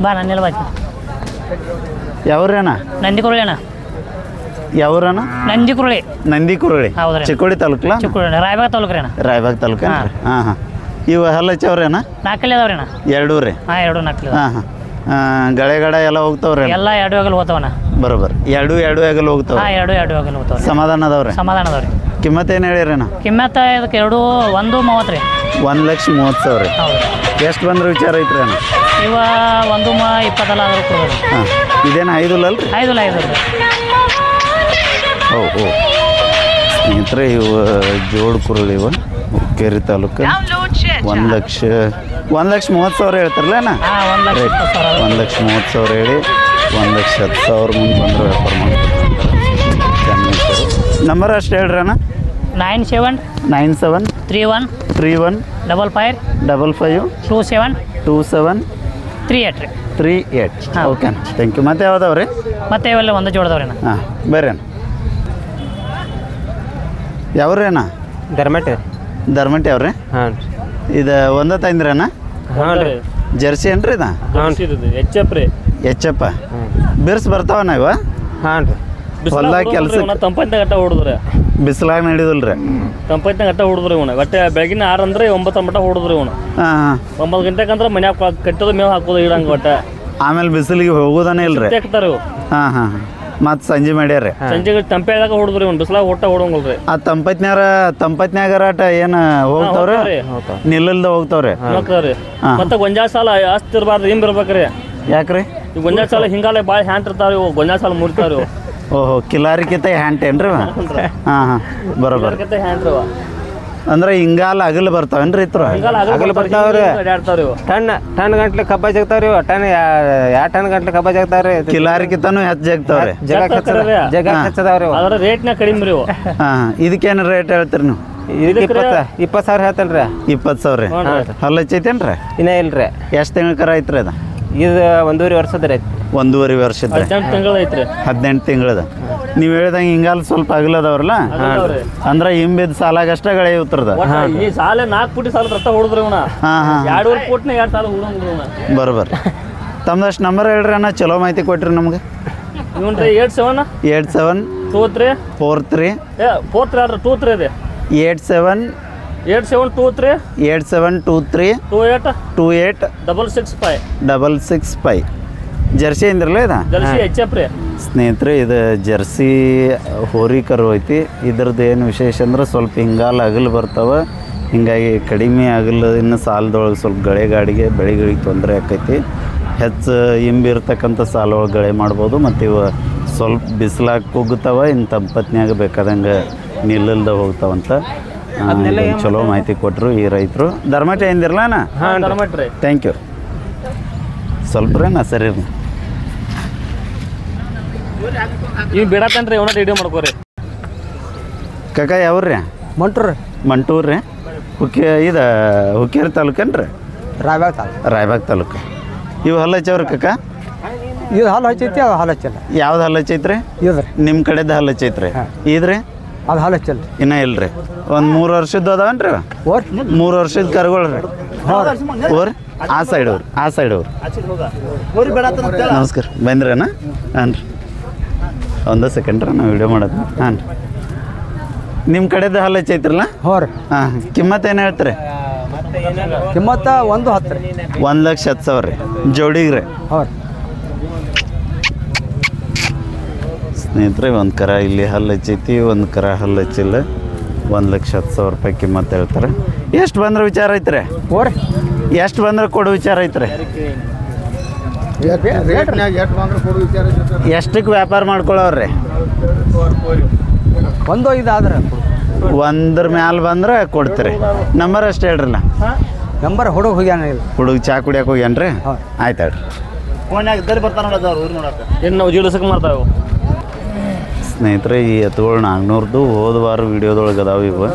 Speaker 5: ಬಾ ನನ್ನೆಲ್ಲ ಬಾಕಿ
Speaker 1: ಯಾವ್ರಿ ಅಣ್ಣ?
Speaker 5: ನಂದಿಕುರಳಿ ಅಣ್ಣ.
Speaker 1: ಯಾವ್ರಣ್ಣ?
Speaker 5: ನಂದಿಕುರಳಿ.
Speaker 1: ನಂದಿಕುರಳಿ?
Speaker 5: ಹೌದ್ರಿ.
Speaker 1: ಚಿಕ್ಕೋಡಿ ತಾಲೂಕಲ್ಲ?
Speaker 5: ಚಿಕ್ಕೋಡಿ ರಾಯಬಾಗ ತಾಲೂಕು ರೀ ಅಣ್ಣ.
Speaker 1: ರಾಯಬಾಗ ತಾಲೂಕು? ಹಾಂ ಹಾಂ. ಇವು ಹಲ್ಲಚ್ಚವ್ರಿ ಅಣ್ಣ?
Speaker 5: 4 ಅದಾವ್ರಿ ಅಣ್ಣ.
Speaker 1: 2 ರೀ?
Speaker 5: ಹಾಂ 2 4.
Speaker 1: ಹಾಂ ಹಾಂ. ಗಳೆಗಡ ಎಲ್ಲ ಹೋಗ್ತಾವ್ರಿ?
Speaker 5: ಎಲ್ಲ 2 ಆಗಲ್ ಹೋಗ್ತಾವಣ್ಣ.
Speaker 1: ಬರೋಬ್ಬರ. 2 ಆಗಲ್ ಹೋಗ್ತಾವ?
Speaker 5: ಹಾಂ 2 ಆಗಲ್ ಹೋಗ್ತಾವ್ರಿ.
Speaker 1: ಸಮಾಧಾನ ಅದಾವ್ರಿ?
Speaker 5: ಸಮಾಧಾನ ಅದಾವ್ರಿ.
Speaker 1: ಕಿಮ್ಮತ್ತು ಏನು ಹೇಳಿರಿ ಅಣ್ಣ?
Speaker 5: ಕಿಮ್ಮತ್ತ ಇದಕ್ಕೆ 130 ರೀ.
Speaker 1: 1,30,000 ರೀ.
Speaker 5: ಹೌದು.
Speaker 1: ಎಷ್ಟು ಬಂದ್ರೆ ವಿಚಾರ ಐತ್ರಿ ಅಣ್ಣ?
Speaker 5: ಇವ 1,20 ಆದ್ರೂ ಕೊಡೋದು.
Speaker 1: ಹಾಂ. ಇದೇನು 5 ಅಲ್ರಿ?
Speaker 5: 5 ರೀ.
Speaker 1: ಓ ಸ್ನೇಹಿತರೆ ಇವು ಜೋಡ್ ಕುರುಳಿ ಇವು ಹುಕ್ಕೇರಿ ತಾಲೂಕು. 1,30,000 ಹೇಳ್ತಾರಲ್ಲ ಅಣ್ಣ?
Speaker 5: ಹಾಂ 1,20,000.
Speaker 1: 1,30,000 ಹೇಳಿ 1,10,000 ಮುಂದೆ ಬಂದ್ರೆ ವ್ಯಾಪಾರ ಮಾಡ್ತಾರೆ. ನಂಬರ್ ಅಷ್ಟು ಹೇಳ್ರಿ ಅಣ್ಣ.
Speaker 5: 97
Speaker 1: 97
Speaker 5: 31
Speaker 1: 31
Speaker 5: 55
Speaker 1: 55
Speaker 5: 27
Speaker 1: 27
Speaker 5: 38 ರೀ.
Speaker 1: 38. ಓಕೆ ಅಣ್ಣ, ಥ್ಯಾಂಕ್ ಯು. ಮತ್ತೆ ಯಾವ್ದಾವ್ರಿ?
Speaker 5: ಮತ್ತೆ ಇವೆಲ್ಲ ಒಂದು ಜೋಡದವ್ರಿ ಅಣ್ಣ.
Speaker 1: ಹಾಂ ಬರ್ರಿ ಅಣ್ಣ. ಯಾವ್ರಿ ಅಣ್ಣ? ಧರ್ಮಟ್ಟಿ ಅವ್ರಿ?
Speaker 4: ಹಾಂ.
Speaker 1: ಇದು ಒಂದ ತಂದ್ರಿ ಅಣ್ಣ?
Speaker 4: ಹಾಂ ರೀ.
Speaker 1: ಜರ್ಸಿ ಏನ್ರಿ ಇದು?
Speaker 4: ಎಚ್ ರೀ.
Speaker 1: ಎಚ್ಚಪ್ಪ ಬಿರ್ಸ್ ಬರ್ತಾವಣ್ಣ ಇವ?
Speaker 4: ಹಾಂ ರೀ.
Speaker 1: ಹೊಲ್ದಾಗ ಕೆಲಸ
Speaker 6: ತಂಪೈತ್ನ ಗಟ್ಟ ಹೊಡಿದ್ರಿ.
Speaker 1: ಬಿಸಿಲಾಗ ನಡೀದಲ್ರಿ?
Speaker 6: ತಂಪೈತ್ನ ಗಟ್ಟ ಹೊಡಿದ್ರಿ ಇವನು. ಗಟ್ಟೆ ಬೆಳಗಿನ 6 ಅಂದ್ರೆ 9 ಮಟ್ಟ ಹೊಡಿದ್ರಿ ಇವನು.
Speaker 1: ಹಾಂ ಹಾಂ.
Speaker 6: 9 ಗಂಟೆಗೆ ಅಂದ್ರೆ ಮನ್ಯಾಗ ಕಟ್ಟೋದು ಮೇವು ಹಾಕೋದು ಇಡಂಗೆ ಒಟ್ಟ.
Speaker 1: ಆಮೇಲೆ ಬಿಸಿಲಿಗೆ ಹೋಗೋದನೇ ಇಲ್ರಿ?
Speaker 6: ಹಾಕ್ತಾರೆ ಇವು.
Speaker 1: ಹಾಂ ಹಾಂ. ಮತ್ತು ಸಂಜೆ ಮಾಡ್ಯಾರ?
Speaker 6: ಸಂಜೆಗೆ ತಂಪೆದಾಗ ಹೊಡಿದ್ರಿ ಇವನು. ಬಿಸಿಲಾಗ ಒಟ್ಟ ಹೊಡಂಗಲ್ರಿ.
Speaker 1: ಆ ತಂಪತ್ನ್ಯಾಗರಾಟ ಏನು ಹೋಗ್ತಾವ್ರಿ? ನಿಲ್ಲಲ್ದ ಹೋಗ್ತಾವ್ರಿ?
Speaker 6: ನೋಡ್ರಿ. ಮತ್ತೆ ಗೊಂಜಾಳ ಸಾಲ ಅಷ್ಟು ಇರಬಾರ್ದು, ಹಿಂಗೆ ಇರ್ಬೇಕ್ರಿ.
Speaker 1: ಯಾಕ್ರಿ?
Speaker 6: ಈ ಗೊಂಜಾಳ ಸಾಲ ಹಿಂಗಾಲೆ ಭಾಳ ಹ್ಯಾಂಟ್ ಇರ್ತಾವ್ರಿ ಇವು. ಗೊಂಜಾಳ ಸಾಲ ಮುರಿತಾವ್ರಿ ಇವು.
Speaker 1: ಓಹೋ, ಕಿಲಾರಿಕಿತ ಹ್ಯಾಂಟ್ ಏನ್ರಿ? ಹಾಂ ಹಾಂ ಬರೋಬರ್.
Speaker 6: ಹ್ಯಾಂಟ್ ರೀ.
Speaker 1: ಅಂದ್ರೆ ಹಿಂಗಾಲ ಅಗಲ್ ಬರ್ತಾವೇನ್ರಿ? ಇತ್ರ
Speaker 4: ಅಗಲ್ ಬರ್ತಾವ್ರಿ.
Speaker 6: ಅಡ್ಯಾಡ್ತಾವ್ರಿ ಇವು.
Speaker 4: ಟನ್ ಗಂಟ್ಲೆ ಕಬ್ಬ ಜಗ್ತಾವ್ರಿ. 2 ಟನ್ ಗಂಟ್ಲೆ ಕಬ್ಬ ಜಗ್ತಾವ್ರಿ.
Speaker 1: ಕಿಲಾರಿಕಿತನೂ ಹೆಚ್ಚು ಜಗ್ತಾವ್ರಿ?
Speaker 4: ಜಗ ಹಚ್ಚದಾವ್ರಿ.
Speaker 6: ಅದರ ರೇಟ್ನ ಕಡಿಮೆ ರೀ ಇವು.
Speaker 1: ಹಾಂ ಹಾಂ. ಇದಕ್ಕೇನು ರೇಟ್ ಹೇಳ್ತೀರಿ ನೀವು?
Speaker 4: ಇದಕ್ಕೆ 20,000 ಹೇಳ್ತೇನ್ರಿ.
Speaker 1: 20,000? ಹಲ್ಲ ಹಚ್ಚೈತೇನ್ರಿ?
Speaker 4: ಇನ್ನೇ ಇಲ್ರಿ.
Speaker 1: ಎಷ್ಟು ತಿಂಗಳ ಕರ ಐತ್ರಿ ಅದು?
Speaker 4: ಇದು 1.5 ವರ್ಷದ ಐತಿ.
Speaker 1: 1.5 ವರ್ಷದ?
Speaker 6: 18 ತಿಂಗಳು ಐತ್ರಿ.
Speaker 1: 18 ತಿಂಗಳದ? ನೀವು ಹೇಳ್ದಂಗೆ ಹಿಂಗಾಲ ಸ್ವಲ್ಪ ಅಗಲದವ್ರಲ್ಲ ಅಂದ್ರೆ ಹಿಂಬಿದ ಸಾಲಾಗಷ್ಟ ಗಳೆ ಉತ್ತರದ?
Speaker 6: ಈ ಸಾಲ 4 ಫುಟ್ ಸಾಲ ರತ್ತ ಹೊಡಿದ್ರಿ ಇವನ.
Speaker 1: ಹಾಂ ಹಾಂ.
Speaker 6: 2.5 ಫುಟ್ನ 2 ಸಾಲ ಹುಡುಗ.
Speaker 1: ಬರೋಬರ್. ತಮ್ದಷ್ಟು ನಂಬರ್ ಹೇಳ್ರಿ ಅಣ್ಣ, ಚಲೋ ಮಾಹಿತಿ ಕೊಟ್ರಿ ನಮ್ಗೆ.
Speaker 6: ಇವನ್ರಿ 87
Speaker 1: 87
Speaker 6: 23
Speaker 1: 43
Speaker 6: 43 ಅಲ್ರಿ 23 ಇದೆ.
Speaker 1: 87
Speaker 6: 8723
Speaker 1: 8723
Speaker 6: 28
Speaker 1: 28
Speaker 6: 665
Speaker 1: 665. ಜರ್ಸಿ ಅಂದ್ರಲ್ಲ ಇದು?
Speaker 6: ಜರ್ಸಿ ಎಚ್ ರೀ.
Speaker 1: ಸ್ನೇಹಿತರೆ ಇದು ಜರ್ಸಿ ಹೋರಿ ಕರು ಐತಿ. ಇದ್ರದ್ದು ಏನು ವಿಶೇಷ ಅಂದ್ರೆ ಸ್ವಲ್ಪ ಹಿಂಗಾಲ ಅಗಲು ಬರ್ತಾವೆ. ಹಿಂಗಾಗಿ ಕಡಿಮೆ ಆಗಲ್ಲ. ಇನ್ನು ಸಾಲದೊಳಗೆ ಸ್ವಲ್ಪ ಗಳೆಗಾಡಿಗೆ ಬೆಳೆಗಳಿಗೆ ತೊಂದರೆ ಆಕೈತಿ. ಹೆಚ್ಚು ಹಿಂಬಿರ್ತಕ್ಕಂಥ ಸಾಲೊಳಗೆ ಗಳೆ ಮಾಡ್ಬೋದು. ಮತ್ತು ಇವು ಸ್ವಲ್ಪ ಬಿಸಿಲಾಗಿ ಕುಗ್ತಾವ. ಇನ್ನು ತಂಪತ್ನ್ಯಾಗ ಬೇಕಾದಂಗೆ ನಿಲ್ಲಲ್ದ ಹೋಗ್ತಾವಂತ ಚಲೋ ಮಾಹಿತಿ ಕೊಟ್ಟರು ಈ ರೈತರು. ಧರ್ಮಟ್ಟಿ ಅಂದಿರಲ್ಲ ಅಣ್ಣ?
Speaker 6: ಹಾಂ ಧರ್ಮಟ್ಟಿ ರೀ.
Speaker 1: Thank you. ಸ್ವಲ್ಪ ರೀ ನಾ ಸರಿ ರೀ.
Speaker 6: ಈಗ ಬಿಡತ್ತೇನ್ರಿ ಇವನ ವಿಡಿಯೋ ಮಾಡ್ಕೋರಿ.
Speaker 1: ಕಾಕ ಯಾವ್ರಿ? ಮಂಟೂರು ರೀ. ಇದು ಹುಕ್ಕೇರಿ ತಾಲೂಕೇನ್ರಿ? ರಾಯಬಾಗ್ ತಾಲೂಕು. ಇವು ಹಲ್ಲ ಹಚ್ಚವ್ರಿ ಕಾಕ?
Speaker 3: ಇದು ಹಾಲು ಹಚ್ಚೈತಿ, ಅದು ಹಾಲು ಹಚ್ಚಲ್ಲ.
Speaker 1: ಯಾವ್ದು ಹಲ್ಲ ಹಚ್ಚೈತ್ರಿ?
Speaker 3: ಇದ್ರಿ
Speaker 1: ನಿಮ್ಮ ಕಡೆದ ಹಲ್ಲ ಹಚ್ಚೈತ್ರಿ? ಇದ್ರಿ
Speaker 3: ಅದು ಹಾಲು ಹಚ್ಚಲ್ಲ
Speaker 1: ಇನ್ನೂ ಇಲ್ರಿ ಒಂದು 3 ವರ್ಷದ್ದು ಅದಾವನ್ರಿ
Speaker 3: ಓರ್
Speaker 1: 3 ವರ್ಷದ ಕರುಗಳ್ರಿ ಓರ್ ಆ ಸೈಡ್ ಅವ್ರು ನಮಸ್ಕಾರ ಬಂದ್ರೇನ ಹಾಂ ರೀ ಒಂದೇ ಸೆಕೆಂಡ್ ರೀ ನಾವು ವಿಡಿಯೋ ಮಾಡೋದು ಹಾಂ ರೀ ನಿಮ್ಮ ಕಡೆದು ಹಾಲು ಹಚ್ಚೈತ್ರಲ್ಲ
Speaker 3: ಹೋರ್
Speaker 1: ಹಾಂ ಕಿಮ್ಮತ್ತು ಏನು ಹೇಳ್ತೀರಿ
Speaker 3: ಕಿಮ್ಮತ್ತ 110 ರೀ
Speaker 1: 1,10,000 ರೀ ಜೋಡಿಗೆ ರೀ
Speaker 3: ಹೋರ್
Speaker 1: ಸ್ನೇಹಿತರೆ ಒಂದು ಕರ ಇಲ್ಲಿ ಹಲ್ಲು ಹಚ್ಚೈತಿ ಒಂದು ಕರ ಹಲ್ಲು ಹಚ್ಚಿಲ್ಲ 1,10,000 ರೂಪಾಯಿ ಕಿಮ್ಮತ್ತು ಹೇಳ್ತಾರೆ ಎಷ್ಟು ಬಂದ್ರೆ ವಿಚಾರ ಐತ್ರಿ
Speaker 3: ಹೋರ್
Speaker 1: ಎಷ್ಟು ಬಂದ್ರೆ ಕೊಡೋ ವಿಚಾರ ಐತ್ರಿ ಎಷ್ಟಕ್ಕೆ ವ್ಯಾಪಾರ ಮಾಡ್ಕೊಳ್ಳೋವ್ರಿ
Speaker 3: 1.5 ಆದ್ರೆ
Speaker 1: ಒಂದ್ರ ಮ್ಯಾಲೆ ಬಂದ್ರೆ ಕೊಡ್ತೀರಿ ನಂಬರ್ ಅಷ್ಟು ಹೇಳ್ರಲ್ಲ
Speaker 3: ನಂಬರ್ ಹುಡುಗ ಹೋಗ್ಯಾನ ಇಲ್ಲ
Speaker 1: ಹುಡುಗ ಚಾ ಕುಡಿಯಕ್ಕೆ ಹೋಗ್ಯಾನ್ರಿ ಆಯ್ತು ಹೇಳ್ರಿ
Speaker 6: ಏನು ನಾವು ಜೀಡಿಸಕ್ಕೆ ಮಾಡ್ತಾವೆ
Speaker 1: ಸ್ನೇಹಿತರೆ ಈ ಎತ್ತುಗಳು 400ದು ಹೋದ ವಾರ ವಿಡಿಯೋದೊಳಗೆ ಅದಾವೆ ಇವು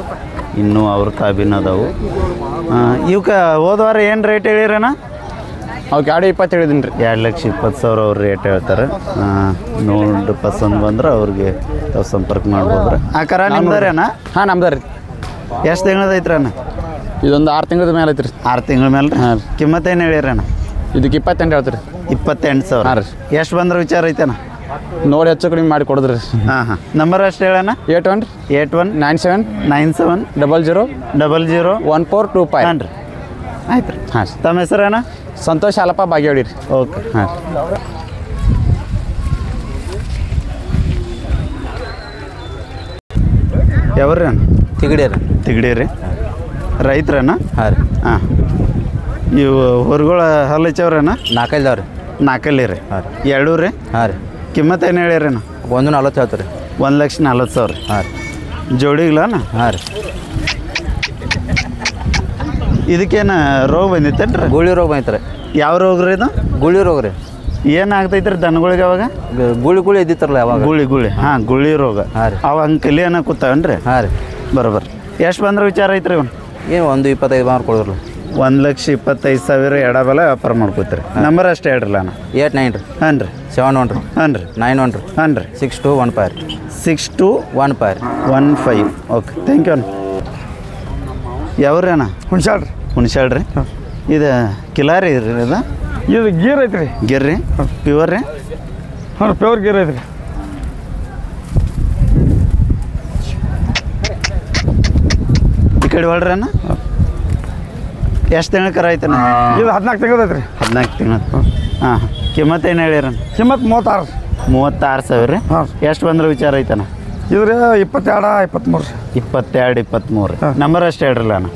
Speaker 1: ಇನ್ನೂ ಅವ್ರ ತಾಬಿನ ಅದಾವು ಇವಕ್ಕೆ ಹೋದ ವಾರ ಏನು ರೇಟ್ ಹೇಳಿರಣ್ಣ
Speaker 2: ಅವ್ಕೆ 220 ಹೇಳಿದ್ದೀನಿ ರೀ
Speaker 1: 2,20,000 ಅವ್ರು ರೇಟ್ ಹೇಳ್ತಾರೆ ನೋಡಿ ಪಸಂದ್ ಬಂದ್ರೆ ಅವ್ರಿಗೆ ತಾವು ಸಂಪರ್ಕ ಮಾಡ್ಬೋದ್ರಿ ಆ ಕರ ನಿಮ್ದಾರೆ ಅಣ್ಣ
Speaker 2: ಹಾಂ ನಮ್ದು ರೀ
Speaker 1: ಎಷ್ಟು ತಿಂಗಳದೈತ್ರಿ ಅಣ್ಣ
Speaker 2: ಇದೊಂದು 6 ತಿಂಗಳ ಮೇಲೆ ಐತ್ರಿ
Speaker 1: 6 ತಿಂಗಳ ಮೇಲೆ ರೀ
Speaker 2: ಹಾಂ.
Speaker 1: ಕಿಮ್ಮತ್ತೇನು ಹೇಳಿರಣ್ಣ
Speaker 2: ಇದಕ್ಕೆ 28 ಹೇಳ್ತೀರಿ
Speaker 1: 28,000
Speaker 2: ಹಾಂ ರೀ.
Speaker 1: ಎಷ್ಟು ಬಂದ್ರೆ ವಿಚಾರ ಐತಣ್ಣ
Speaker 2: ನೋಡಿ ಹೆಚ್ಚು ಕಡಿಮೆ ಮಾಡಿ ಕೊಡಿದ್ರಿ
Speaker 1: ಹಾಂ ಹಾಂ ನಂಬರ್ ಅಷ್ಟು ಹೇಳಣ್ಣ
Speaker 2: 8197
Speaker 1: 8197
Speaker 2: 00
Speaker 1: 00
Speaker 2: 1425
Speaker 1: ಹಾಂ ರೀ ಆಯ್ತು ರೀ
Speaker 2: ಹಾಂ
Speaker 1: ತಮ್ಮ ಹೆಸರು ಅಣ್ಣ
Speaker 2: ಸಂತೋಷ್ ಹಾಲಪ್ಪ ಬಾಗೇವಾಡಿ ರೀ
Speaker 1: ಓಕೆ
Speaker 2: ಹಾಂ
Speaker 1: ಯಾವ್ರಿ ಅಣ್ಣ
Speaker 2: ತಿಗಡಿ ರೀ
Speaker 1: ತಿಗಡಿ ರೀ ರೈತ್ರಣ್ಣ
Speaker 2: ಹಾಂ ರೀ
Speaker 1: ಹಾಂ ಇವು ಹೊರಗಳ ಹಲ್ಲು ಹಚ್ಚವ್ರಣ್ಣ
Speaker 2: 4 ಇದಾವೆ ರೀ
Speaker 1: 4 ರೀ
Speaker 2: ಹಾಂ
Speaker 1: 2 ರೀ
Speaker 2: ಹಾಂ ರೀ
Speaker 1: ಕಿಮ್ಮತ್ತು ಏನು ಹೇಳಿರಣ್ಣ
Speaker 2: 140 ಹೇಳ್ತೀರಿ
Speaker 1: 1,40,000
Speaker 2: ಹಾಂ ರೀ
Speaker 1: ಜೋಡಿಗ್ಲಣ್ಣ
Speaker 2: ಹಾಂ ರೀ
Speaker 1: ಇದಕ್ಕೇನು ರೋಗ ಬಂದಿತ್ತೇನ್ರಿ
Speaker 2: ಗುಳಿ ರೋಗ ಬಂದಿತ್ತು ರೀ
Speaker 1: ಯಾವ ರೋಗ ರೀ ಇದು
Speaker 2: ಗುಳಿ ರೋಗ ರೀ
Speaker 1: ಏನಾಗ್ತೈತ್ರಿ ದನಗಳಿಗೆ ಅವಾಗ
Speaker 2: ಗುಳಿ ಇದ್ದಿತ್ತರಲ್ಲ ಯಾವಾಗ
Speaker 1: ಗುಳಿ ಹಾಂ ಗುಳಿ ರೋಗ
Speaker 2: ಹಾಂ ರೀ
Speaker 1: ಅವ ಹಂಗೆ ಕಲಿ ಅನ್ನೋ ಕೂತಾವನ್ರಿ
Speaker 2: ಹಾಂ ರೀ
Speaker 1: ಬರೋಬರ್ ಎಷ್ಟು ಬಂದ್ರೆ ವಿಚಾರ ಐತ್ರಿ ಇವ್ನು
Speaker 2: ಏನು 125 ಮಾರು ಕೊಡಿದ್ರಲ್ಲ
Speaker 1: 1,25,000 ಎಡಬಲ ವ್ಯಾಪಾರ ಮಾಡ್ಕೋತೀರಿ ನಂಬರ್ ಅಷ್ಟೇ ಹೇಳ್ರಲ್ಲ ಅಣ್ಣ
Speaker 2: 89 ರೀ
Speaker 1: ಹಾಂ ರೀ
Speaker 2: 71 ರೀ
Speaker 1: ಹಾಂ ರೀ
Speaker 2: 91 ರೀ
Speaker 1: ಹಾಂ ರೀ
Speaker 2: 6215 ರೀ
Speaker 1: 6215 ಓಕೆ ಥ್ಯಾಂಕ್ ಯು ಅಣ್ಣ ಯಾವ್ರಿ ಅಣ್ಣ
Speaker 3: ಹುಣ್ಸಾಳ್ರಿ
Speaker 1: ಹುಣ್ಸಾಳ್ ರೀ ಇದು ಕಿಲಾರಿ ರೀ ಇದು
Speaker 3: ಇದು ಗೀರ್ ಐತ್ರಿ
Speaker 1: ಗಿರ್ರಿ ಪ್ಯೂರ್ ರೀ
Speaker 3: ಹಾಂ ಪ್ಯೂರ್ ಗೀರ್ ಐತ್ರಿ
Speaker 1: ಈ ಕಡೆ ಹೊಳ್ರಿ ಅಣ್ಣ ಎಷ್ಟು ತಿಂಗಳ ಕರ ಐತಣ್ಣ
Speaker 3: ಇದು 14 ತಿಂಗಳು ಐತ್ರಿ
Speaker 1: 14 ತಿಂಗಳು ಹಾಂ ಕಿಮ್ಮತ್ತು ಏನು ಹೇಳಿರಣ್ಣ
Speaker 3: ಕಿಮ್ಮತ್ತು 36
Speaker 1: 36,000 ರೀ
Speaker 3: ಹಾಂ
Speaker 1: ಎಷ್ಟು ಬಂದ್ರೆ ವಿಚಾರ ಐತಣ್ಣ
Speaker 3: ಇದ್ರಿ 22 23
Speaker 1: 22 23 ರೀ ನಂಬರ್ ಅಷ್ಟು ಹೇಳ್ರಲ್ಲ ಅಣ್ಣ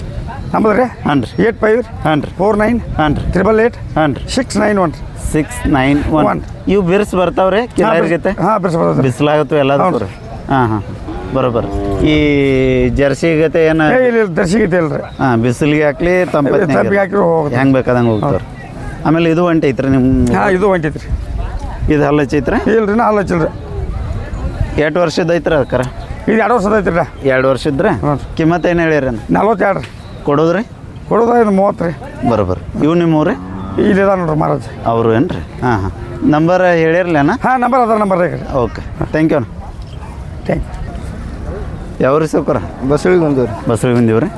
Speaker 3: ನಮ್ಮದು ರೀ
Speaker 1: ಹಾಂ ರೀ
Speaker 3: 85
Speaker 1: ಹಾಂ ರೀ
Speaker 3: 49
Speaker 1: ಹಾಂ ರೀ
Speaker 3: 888
Speaker 1: ಹಾಂ ರೀ
Speaker 3: 691
Speaker 1: 691 ಇವು ಬಿರ್ಸ್ ಬರ್ತಾವ್ರಿ ಕಿಲಾರಿ ಜೊತೆ
Speaker 3: ಹಾಂ ಬಿಡಿಸ್ಬೋದು
Speaker 1: ಬಿಸಿಲಾಗತ್ತು ಎಲ್ಲ ರೀ ಹಾಂ ಹಾಂ ಬರೋಬ್ಬರ ಈ ಜರ್ಸಿ ಗತೆ ಏನು
Speaker 3: ಇಲ್ಲ ದರ್ಶಿಗೈತೆ ಇಲ್ರಿ
Speaker 1: ಹಾಂ ಬಿಸಿಲಿಗೆ ಹಾಕ್ಲಿ
Speaker 3: ತಂಪಿಗೆ
Speaker 1: ತಂಪತ್ನಾಗ
Speaker 3: ಹಾಕಿ ಹೋಗುತ್ತೆ
Speaker 1: ಹೆಂಗೆ ಬೇಕಾದಂಗೆ ಹೋಗ್ತಾರೆ ಆಮೇಲೆ ಇದು ಒಂಟಿ ಐತ್ರಿ ನಿಮ್ಮ
Speaker 3: ಹಾಂ ಇದು ಹೊಂಟೈತ್ರಿ
Speaker 1: ಇದು ಹಲ್ಲು ಹಚ್ಚೈತ್ರಿ
Speaker 3: ಇಲ್ರಿ ನಾ ಅಲ್ಲ ಹಚ್ಚಿಲ್ರಿ
Speaker 1: ಎಷ್ಟು ವರ್ಷದ ಐತ್ರಿ ಅದಕ್ಕಾರ
Speaker 3: ಇದು 2 ವರ್ಷದ ಐತ್ರಿ
Speaker 1: 2 ವರ್ಷದ್ರಿ
Speaker 3: ಹ್ಞೂ.
Speaker 1: ಕಿಮ್ಮತ್ತು ಏನು ಹೇಳಿರಿ
Speaker 3: 42 ರೀ
Speaker 1: ಕೊಡೋದ್ರಿ
Speaker 3: ಕೊಡೋದು ಇದು 30 ರೀ
Speaker 1: ಬರೋಬ್ಬರ ಇವು ನಿಮ್ಮವ್ರಿ
Speaker 3: ಇಲ್ಲಿದ ನೋಡ್ರಿ ಮಹಾರಾಜ್
Speaker 1: ಅವರು ಏನು ರೀ ಹಾಂ ಹಾಂ ನಂಬರ್ ಹೇಳಿರ್ಲೇನ
Speaker 3: ಹಾಂ ನಂಬರ್ ಅದ ನಂಬರ್ ರೀ
Speaker 1: ಓಕೆ ಥ್ಯಾಂಕ್ ಯು
Speaker 3: ಥ್ಯಾಂಕ್
Speaker 1: ಯಾವ್ರಿ ಸೌಕರ
Speaker 2: ಬಸ್ಗಳಿಗೆ ಬಂದವ್ರಿ
Speaker 1: ಬಸ್ರಿಗೆ ಬಂದೀವಿ ರೀ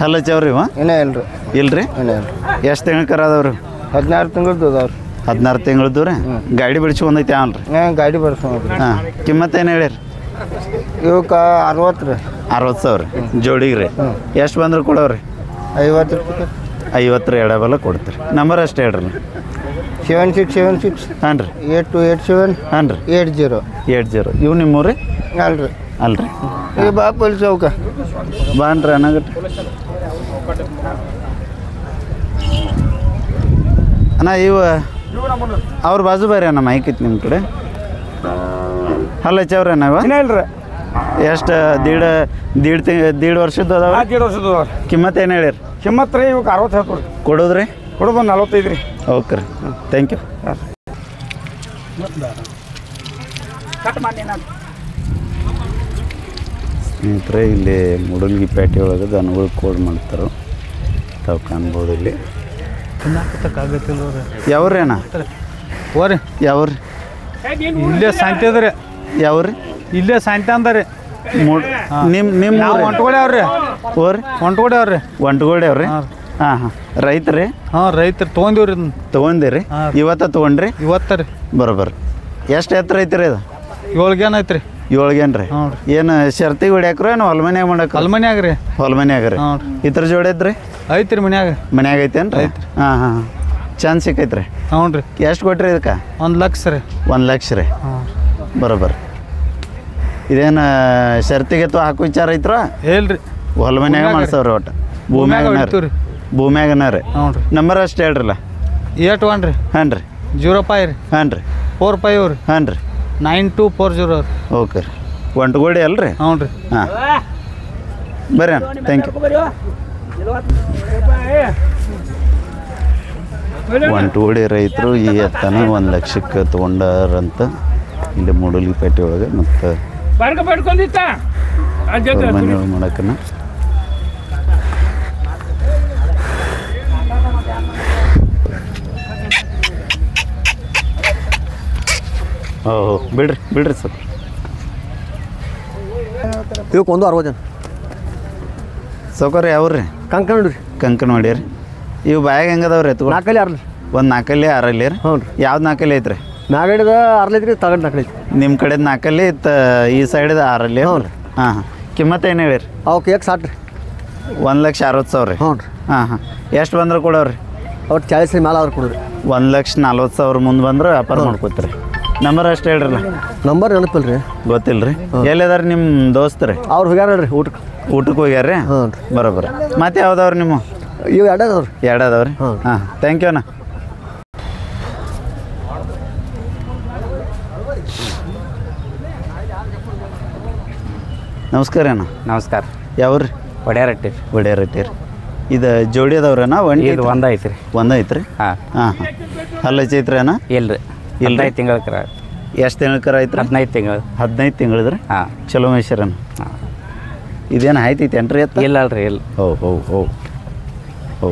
Speaker 1: ಹಲ್ಲು ಹಚ್ಚವ್ರಿ ಇವ
Speaker 2: ಇನ್ನೇ ಇಲ್ರಿ
Speaker 1: ಇಲ್ರಿ
Speaker 2: ಇನ್ನೇ ಇಲ್ರಿ
Speaker 1: ಎಷ್ಟು ತಿಂಗಳ ಕರ ಅದಾವ್ರಿ
Speaker 2: 16 ತಿಂಗಳದ್ದು ಅದಾವ್ರಿ
Speaker 1: 16 ತಿಂಗಳದ್ದು ರೀ ಗಾಡಿ ಬಿಡ್ಸ್ಕೊಂಡೈತಿ ಅಲ್ರಿ
Speaker 2: ಹಾಂ ಗಾಡಿ ಬರ್ಸ್ಕೊಂಡ್ರಿ
Speaker 1: ಹಾಂ ಕಿಮ್ಮತ್ತು ಏನು ಹೇಳಿರಿ
Speaker 2: ಇವಕ್ಕೆ 60 ರೀ
Speaker 1: 60,000 ಜೋಡಿಗೆ ರೀ ಎಷ್ಟು ಬಂದ್ರೆ ಕೊಡೋರಿ
Speaker 2: 50 ರೂಪಾಯಿ
Speaker 1: 50 ರೀ ಎಡಬಲ ಕೊಡ್ತೀರಿ ನಂಬರ್ ಅಷ್ಟೇ ಹೇಳ್ರಿ
Speaker 2: 7676
Speaker 1: ಹಾಂ ರೀ
Speaker 2: 8287
Speaker 1: ಹಾಂ ರೀ
Speaker 2: 80
Speaker 1: 80 ಇವು ನಿಮ್ಮೂರಿ
Speaker 2: ಅಲ್ರಿ
Speaker 1: ಅಲ್ರಿ
Speaker 2: ಈ ಬಾಪಲ್ ಚೌಕ
Speaker 1: ಬಾನ್ರಿ ಅನ್ನಾಗಟ್ಟ ಅಣ್ಣ ಇವು ಅವ್ರ ಬಾಜು ಬೇರೆ ಅಣ್ಣ ಮೈಕಿತ್ತು ನಿಮ್ಮ ಕಡೆ ಹಲ್ಲು ಹಚ್ಚವ್ರಿ ಅಣ್ಣ ಇವ
Speaker 3: ಇನ್ನೇ ಇಲ್ರಿ
Speaker 1: ಎಷ್ಟು ದೀಡ್ ವರ್ಷದ್ದು ಅದಾವ
Speaker 3: 2 ವರ್ಷದ
Speaker 1: ಕಿಮ್ಮತ್ತು ಏನು ಹೇಳಿರಿ
Speaker 3: ಕಿಮ್ಮತ್ತು ರೀ ಇವಕ್ಕೆ 60 ಹೇಳ್ಕೊಡ್ರಿ
Speaker 1: ಕೊಡೋದ್ರಿ
Speaker 3: ಕೊಡೋದು 45 ರೀ
Speaker 1: ಓಕೆ ರೀ ಥ್ಯಾಂಕ್ ಯು ಸ್ನೇಹಿತರೆ ಇಲ್ಲಿ ಮುಡಲ್ಗಿ ಪೇಟೆ ಒಳಗೆ ದನಗಳು ಕೋಡ್ ಮಾಡ್ತಾರೆ ತಾವು ಕಾಣ್ಬೋದು ಇಲ್ಲಿ ಯಾವ್ರಿ ಅಣ್ಣ
Speaker 3: ಓರಿ
Speaker 1: ಯಾವ್ರಿ
Speaker 3: ಇಲ್ಲೇ ಸಾಂತಿ ಅದ ರೀ
Speaker 1: ಯಾವ್ರಿ
Speaker 3: ಇಲ್ಲೇ ಸಾಂತಿ ಅಂದ ರೀ
Speaker 1: ನಿಮ್ಮ
Speaker 3: ಒಂಟ್ಗೋಡೆ ಅವ್ರಿ
Speaker 1: ಓರಿ
Speaker 3: ಒಂಟ್ಗೋಡೆ ಅವ್ರಿ
Speaker 1: ಒಂಟ್ಗೋಡೆ ಅವ್ರಿ ಹಾಂ ಹಾಂ ರೈತ್ರಿ
Speaker 3: ಹಾಂ ರೈತರು ತೊಗೊಂಡಿವ್ರಿ ಇದನ್ನ
Speaker 1: ತೊಗೊಂಡಿರಿ ಇವತ್ತ ತೊಗೊಂಡ್ರಿ
Speaker 3: ಇವತ್ತ ರೀ
Speaker 1: ಬರೋಬ್ಬರ ಎಷ್ಟು ಎತ್ತರ ಐತ್ರಿ ಇದು
Speaker 3: 7 ಗೇನ್ ಐತ್ರಿ
Speaker 1: 7 ಗೇನ್ ರೀ
Speaker 3: ಹ್ಞೂ ರೀ
Speaker 1: ಏನು ಶರ್ತಿಗೆ ಹೊಡ್ಯಾಕ್ರ ಏನು ಹೊಲ್ಮನ್ಯಾಗ ಮಾಡಕ್ಕೆ
Speaker 3: ಕಲ್ಮನ್ಯಾಗ ರೀ
Speaker 1: ಹೊಲ್ಮನ್ಯಾಗ ರೀ
Speaker 3: ಹ್ಞೂ
Speaker 1: ಇದ್ರ ಜೋಡಿ ಐತ್ರಿ
Speaker 3: ಐತ್ರಿ ಮನ್ಯಾಗ
Speaker 1: ಮನ್ಯಾಗ ಐತೇನು ರೀ ಹಾಂ ಹಾಂ ಚಂದ ಸಿಕ್ಕೈತ್ರಿ
Speaker 3: ಹ್ಞೂ ರೀ
Speaker 1: ಎಷ್ಟು ಕೊಟ್ರಿ ಇದಕ್ಕೆ
Speaker 3: 1 ಲಕ್ಷ ರೀ
Speaker 1: 1 ಲಕ್ಷ ರೀ
Speaker 3: ಹಾಂ
Speaker 1: ಬರೋಬ್ಬರ ಇದೇನು ಶರ್ತಿಗೆ ಹಾಕೋ ವಿಚಾರ ಐತ್ರ
Speaker 3: ಹೇಳ್ರಿ
Speaker 1: ಹೊಲ್ಮನ್ಯಾಗ ಮಾಡ್ಸವ್ರಿ ಒಟ್ಟು
Speaker 3: ಹೊಡಿತೀವಿ
Speaker 1: ಭೂಮ್ಯಾಗನ ರೀ
Speaker 3: ಹ್ಞೂ ರೀ
Speaker 1: ನಂಬರ್ ಅಷ್ಟು ಹೇಳ್ರಲ್ಲ
Speaker 3: 81 ರೀ
Speaker 1: ಹಾಂ ರೀ
Speaker 3: 05 ರೀ
Speaker 1: ಹಾಂ ರೀ
Speaker 3: 45 ರೀ
Speaker 1: ಹಾಂ ರೀ
Speaker 3: 9240 ರೀ
Speaker 1: ಓಕೆ ರೀ ಒಂಟ್ಗೋಡಿ ಅಲ್ರಿ
Speaker 3: ಹ್ಞೂ ರೀ
Speaker 1: ಹಾಂ ಬರ್ರಿ ಅಣ್ಣ ಥ್ಯಾಂಕ್ ಯು ಒಂಟ್ಗೋಡಿ ರೈತರು ಈ ಎತ್ತನ 1 ಲಕ್ಷಕ್ಕೆ ತೊಗೊಂಡಾರಂತ ಇಲ್ಲಿ ಮೂಡಲಗಿಪೇಟೆ ಒಳಗೆ ಮತ್ತು ಮನೆ ಮಾಡಕ್ಕನ ಓಹೋ ಬಿಡ್ರಿ ಸರ್
Speaker 7: ಇವಕ್ಕೆ 160 ಜನ
Speaker 1: ಸೌಕರ್ಯ ಯಾವ್ರಿ
Speaker 7: ಕಂಕಣ ರೀ
Speaker 1: ಕಂಕನವಾಡಿ ರೀ ಇವು ಬ್ಯಾಗ್ ಹೆಂಗದವ್ರಿ ಎತ್ಕೊಂಡು
Speaker 7: 4 ಆರ್ಲಿ
Speaker 1: ಒಂದು 4 6 ರೀ
Speaker 7: ಹ್ಞೂ ರೀ
Speaker 1: ಯಾವ್ದು 4 ಐತ್ರಿ
Speaker 7: ಮ್ಯಾಗಡಿದ 6 ಐತ್ರಿ ತಗಡ್ 4 ಐತಿ
Speaker 1: ನಿಮ್ಮ ಕಡೆದು 4 ಇತ್ತು ಈ ಸೈಡ್ದು 6
Speaker 7: ಹ್ಞೂ ರೀ
Speaker 1: ಹಾಂ ಹಾಂ ಕಿಮ್ಮತ್ತು ಏನು ಹೇಳಿರಿ
Speaker 7: ಅವಕ್ಕೆ 60 ರೀ
Speaker 1: 1,60,000 ರೀ
Speaker 7: ಹ್ಞೂ ರೀ
Speaker 1: ಹಾಂ ಹಾಂ ಎಷ್ಟು ಬಂದ್ರೆ ಕೊಡೋರಿ
Speaker 7: ಅವ್ರು 40 ರೀ ಮ್ಯಾಲೆ ಆದ್ರೆ ಕೊಡ್ರಿ
Speaker 1: 1,40,000 ಮುಂದೆ ಬಂದ್ರೆ ವ್ಯಾಪಾರ ಮಾಡ್ಕೋತೀರಿ ನಂಬರ್ ಅಷ್ಟು ಹೇಳ್ರಲ್ಲ
Speaker 7: ನಂಬರ್ ನೆನಪಿಲ್ಲ ರೀ
Speaker 1: ಗೊತ್ತಿಲ್ಲ ರೀ ಎಲ್ಲಿದಾರ ನಿಮ್ಮ ದೋಸ್ತ್ ರೀ
Speaker 7: ಅವ್ರು ಹೋಗ್ಯಾರ ರೀ ಊಟಕ್ಕೆ
Speaker 1: ಹೋಗ್ಯಾರ ರೀ
Speaker 7: ಹ್ಞೂ ರೀ
Speaker 1: ಬರೋಬ್ಬರ ಮತ್ತೆ ಯಾವ್ದವ್ರಿ ನಿಮ್ಮ
Speaker 7: ಇವು 2 ಅದಾವ್ರಿ
Speaker 1: 2 ಅದಾವ್ರಿ
Speaker 7: ಹಾಂ.
Speaker 1: ಹಾಂ ಥ್ಯಾಂಕ್ ಯು ಅಣ್ಣ ನಮಸ್ಕಾರ ಅಣ್ಣ
Speaker 8: ನಮಸ್ಕಾರ
Speaker 1: ಯಾವ್ರಿ
Speaker 8: ಒಡ್ಯಾರಟ್ಟಿ
Speaker 1: ಒಡ್ಯಾರಟ್ಟಿ ರೀ ಇದು ಜೋಡಿ ಅದಾವ್ರಣ್ಣ
Speaker 8: ಇದು ಒಂದು ಐತ್ರಿ
Speaker 1: ಒಂದು ಐತ್ರಿ
Speaker 8: ಹಾಂ
Speaker 1: ಹಾಂ ಹಾಂ ಹಲ್ಲ ಐತ್ರಿ ಅಣ್ಣ
Speaker 8: ಇಲ್ರಿ
Speaker 1: ಇಲ್ರಿ?
Speaker 8: 15 ತಿಂಗಳ ಕರ
Speaker 1: ಎಷ್ಟು ತಿಂಗಳ ಐತ್ರಿ
Speaker 8: 15 ತಿಂಗಳು
Speaker 1: 15 ತಿಂಗಳಿದ್ರಿ
Speaker 8: ಹಾಂ
Speaker 1: ಚಲೋ ಮೇಯ್ಸ್ಯಾರಣ್ಣ
Speaker 8: ಹಾಂ
Speaker 1: ಇದೇನು ಆಯ್ತೈತೇನ್ರಿ ಎತ್ತ
Speaker 8: ಇಲ್ಲ ಅಲ್ರಿ ಇಲ್ಲ
Speaker 1: ಹೌ